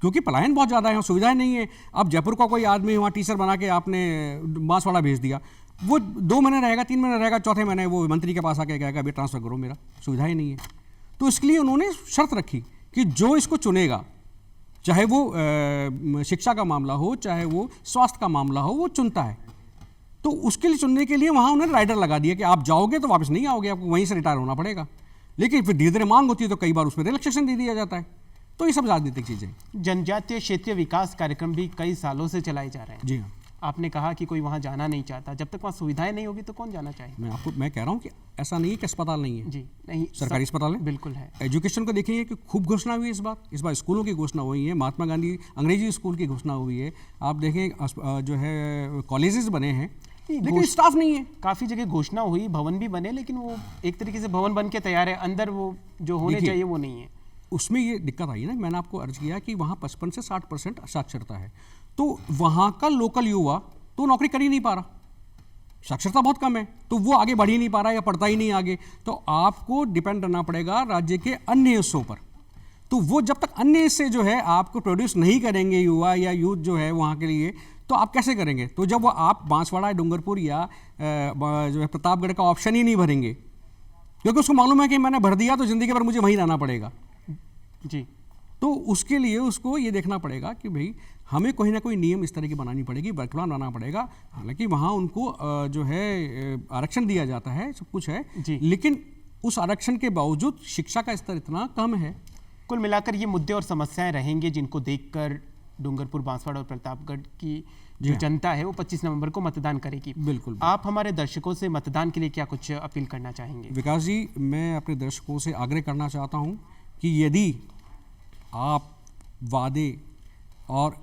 क्योंकि पलायन बहुत ज़्यादा है, सुविधाएं नहीं है। अब जयपुर का कोई आदमी वहाँ टीचर बना के आपने बांसवाड़ा भेज दिया, वो 2 महीने रहेगा, 3 महीने रहेगा, चौथे महीने वो मंत्री के पास आके कहेगा अभी ट्रांसफ़र करो, मेरा सुविधाएं नहीं है। तो इसके लिए उन्होंने शर्त रखी कि जो इसको चुनेगा, चाहे वो शिक्षा का मामला हो, चाहे वो स्वास्थ्य का मामला हो, वो चुनता है। तो उसके लिए चुनने के लिए वहाँ उन्होंने राइडर लगा दिया कि आप जाओगे तो वापस नहीं आओगे, आपको वहीं से रिटायर होना पड़ेगा। लेकिन फिर धीरे धीरे मांग होती है तो कई बार उसमें रिलैक्सेशन दे दिया जाता है। तो ये सब राजनीतिक चीज़ें। जनजातीय क्षेत्रीय विकास कार्यक्रम भी कई सालों से चलाए जा रहे हैं। जी हाँ, आपने कहा कि कोई वहाँ जाना नहीं चाहता, जब तक वहाँ सुविधाएं नहीं होगी तो कौन जाना चाहेगा? मैं कह रहा हूँ कि ऐसा नहीं है कि अस्पताल नहीं है जी, नहीं, सरकारी अस्पताल है, बिल्कुल है। एजुकेशन को देखेंगे कि खूब घोषणा हुई है इस बार स्कूलों की घोषणा हुई है, महात्मा गांधी अंग्रेजी स्कूल की घोषणा हुई है। आप देखें जो है कॉलेजेस बने हैं, लेकिन स्टाफ नहीं है। काफ़ी जगह घोषणा हुई, भवन भी बने, लेकिन वो एक तरीके से भवन बन के तैयार है, अंदर वो जो होने चाहिए वो नहीं है। उसमें ये दिक्कत आई ना, मैंने आपको अर्ज किया कि वहाँ 55 से 60% साक्षरता है, तो वहाँ का लोकल युवा तो नौकरी कर ही नहीं पा रहा, साक्षरता बहुत कम है, तो वो आगे बढ़ ही नहीं पा रहा या पढ़ता ही नहीं आगे। तो आपको डिपेंड करना पड़ेगा राज्य के अन्य हिस्सों पर। तो वो जब तक अन्य हिस्से जो है आपको प्रोड्यूस नहीं करेंगे युवा या यूथ जो है वहाँ के लिए, तो आप कैसे करेंगे? तो जब वो आप बांसवाड़ा, डूंगरपुर या जो है प्रतापगढ़ का ऑप्शन ही नहीं भरेंगे, क्योंकि उसको मालूम है कि मैंने भर दिया तो ज़िंदगी भर मुझे वहीं रहना पड़ेगा जी, तो उसके लिए उसको ये देखना पड़ेगा कि भाई हमें कोई ना कोई नियम इस तरह की बनानी पड़ेगी, वर्कप्लान बनाना पड़ेगा। हालांकि वहाँ उनको जो है आरक्षण दिया जाता है, सब कुछ है, लेकिन उस आरक्षण के बावजूद शिक्षा का स्तर इतना कम है। कुल मिलाकर ये मुद्दे और समस्याएं रहेंगे जिनको देखकर डूंगरपुर, बांसवाड़ा और प्रतापगढ़ की जो जनता है वो 25 नवंबर को मतदान करेगी। बिल्कुल। आप हमारे दर्शकों से मतदान के लिए क्या कुछ अपील करना चाहेंगे? विकास जी, मैं अपने दर्शकों से आग्रह करना चाहता हूँ कि यदि आप वादे और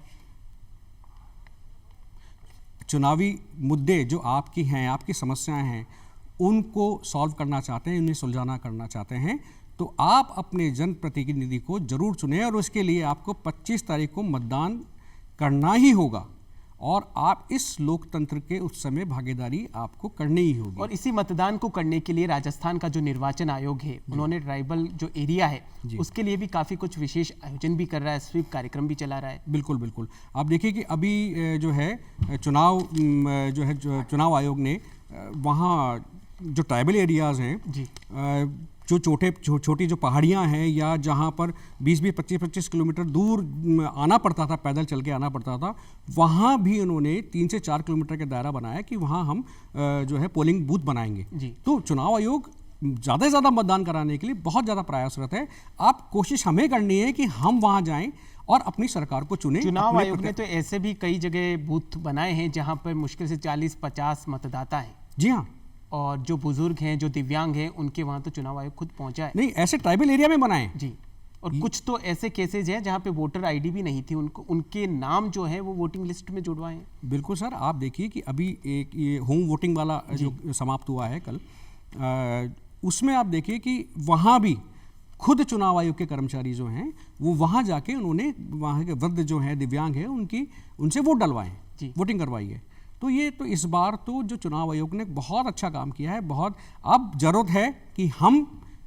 चुनावी मुद्दे जो आपकी हैं, आपकी समस्याएं हैं, उनको सॉल्व करना चाहते हैं, उन्हें सुलझाना करना चाहते हैं, तो आप अपने जनप्रतिनिधि को जरूर चुनें और उसके लिए आपको 25 तारीख को मतदान करना ही होगा और आप इस लोकतंत्र के उस समय भागीदारी आपको करनी ही होगी। और इसी मतदान को करने के लिए राजस्थान का जो निर्वाचन आयोग है, उन्होंने ट्राइबल जो एरिया है उसके लिए भी काफ़ी कुछ विशेष आयोजन भी कर रहा है, स्वीप कार्यक्रम भी चला रहा है। बिल्कुल बिल्कुल। आप देखिए कि अभी जो है चुनाव आयोग ने वहाँ जो ट्राइबल एरियाज़ हैं, जो छोटी जो पहाड़ियाँ हैं या जहाँ पर 20-20, 25-25 किलोमीटर दूर आना पड़ता था, पैदल चल के आना पड़ता था, वहाँ भी उन्होंने 3 से 4 किलोमीटर का दायरा बनाया कि वहाँ हम जो है पोलिंग बूथ बनाएंगे। तो चुनाव आयोग ज़्यादा से ज़्यादा मतदान कराने के लिए बहुत ज़्यादा प्रयासरत है। आप कोशिश हमें करनी है कि हम वहाँ जाएँ और अपनी सरकार को चुनें। चुनाव आयोग ने तो ऐसे भी कई जगह बूथ बनाए हैं जहाँ पर मुश्किल से 40-50 मतदाता हैं। जी हाँ। और जो बुजुर्ग हैं, जो दिव्यांग हैं, उनके वहाँ तो चुनाव आयोग खुद पहुँचा है। नहीं, ऐसे ट्राइबल एरिया में बनाए जी। और कुछ तो ऐसे केसेज हैं जहाँ पे वोटर आईडी भी नहीं थी, उनके नाम जो है वो वोटिंग लिस्ट में जुड़वाए हैं। बिल्कुल सर। आप देखिए कि अभी एक ये होम वोटिंग वाला जो समाप्त हुआ है कल, उसमें आप देखिए कि वहाँ भी खुद चुनाव आयोग के कर्मचारी जो हैं वो वहाँ जाके उन्होंने वहाँ के वृद्ध जो हैं, दिव्यांग हैं, उनसे वोट डलवाएं, वोटिंग करवाई है। तो ये तो इस बार तो जो चुनाव आयोग ने बहुत अच्छा काम किया है। बहुत अब जरूरत है कि हम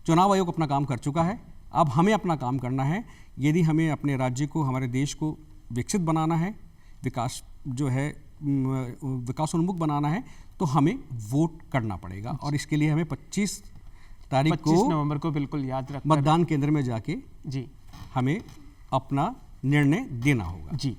चुनाव आयोग अपना काम कर चुका है, अब हमें अपना काम करना है। यदि हमें अपने राज्य को, हमारे देश को विकसित बनाना है, विकास जो है विकासोन्मुख बनाना है, तो हमें वोट करना पड़ेगा। और इसके लिए हमें 25 तारीख को, 25 नवंबर को बिल्कुल याद रखकर मतदान केंद्र में जाके जी हमें अपना निर्णय देना होगा। जी,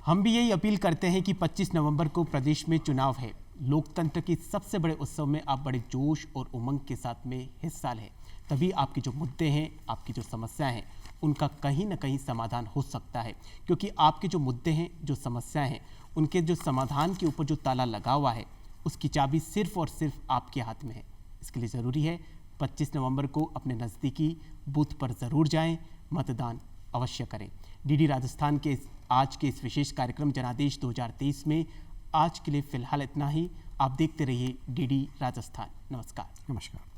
हम भी यही अपील करते हैं कि 25 नवंबर को प्रदेश में चुनाव है। लोकतंत्र के सबसे बड़े उत्सव में आप बड़े जोश और उमंग के साथ में हिस्सा लें, तभी आपके जो मुद्दे हैं, आपकी जो समस्याएं हैं, उनका कहीं ना कहीं समाधान हो सकता है। क्योंकि आपके जो मुद्दे हैं, जो समस्याएं हैं, उनके जो समाधान के ऊपर जो ताला लगा हुआ है, उसकी चाबी सिर्फ और सिर्फ आपके हाथ में है। इसके लिए ज़रूरी है 25 नवंबर को अपने नज़दीकी बूथ पर ज़रूर जाएं, मतदान अवश्य करें। डीडी राजस्थान के आज के इस विशेष कार्यक्रम जनादेश 2023 में आज के लिए फ़िलहाल इतना ही। आप देखते रहिए डीडी राजस्थान। नमस्कार। नमस्कार।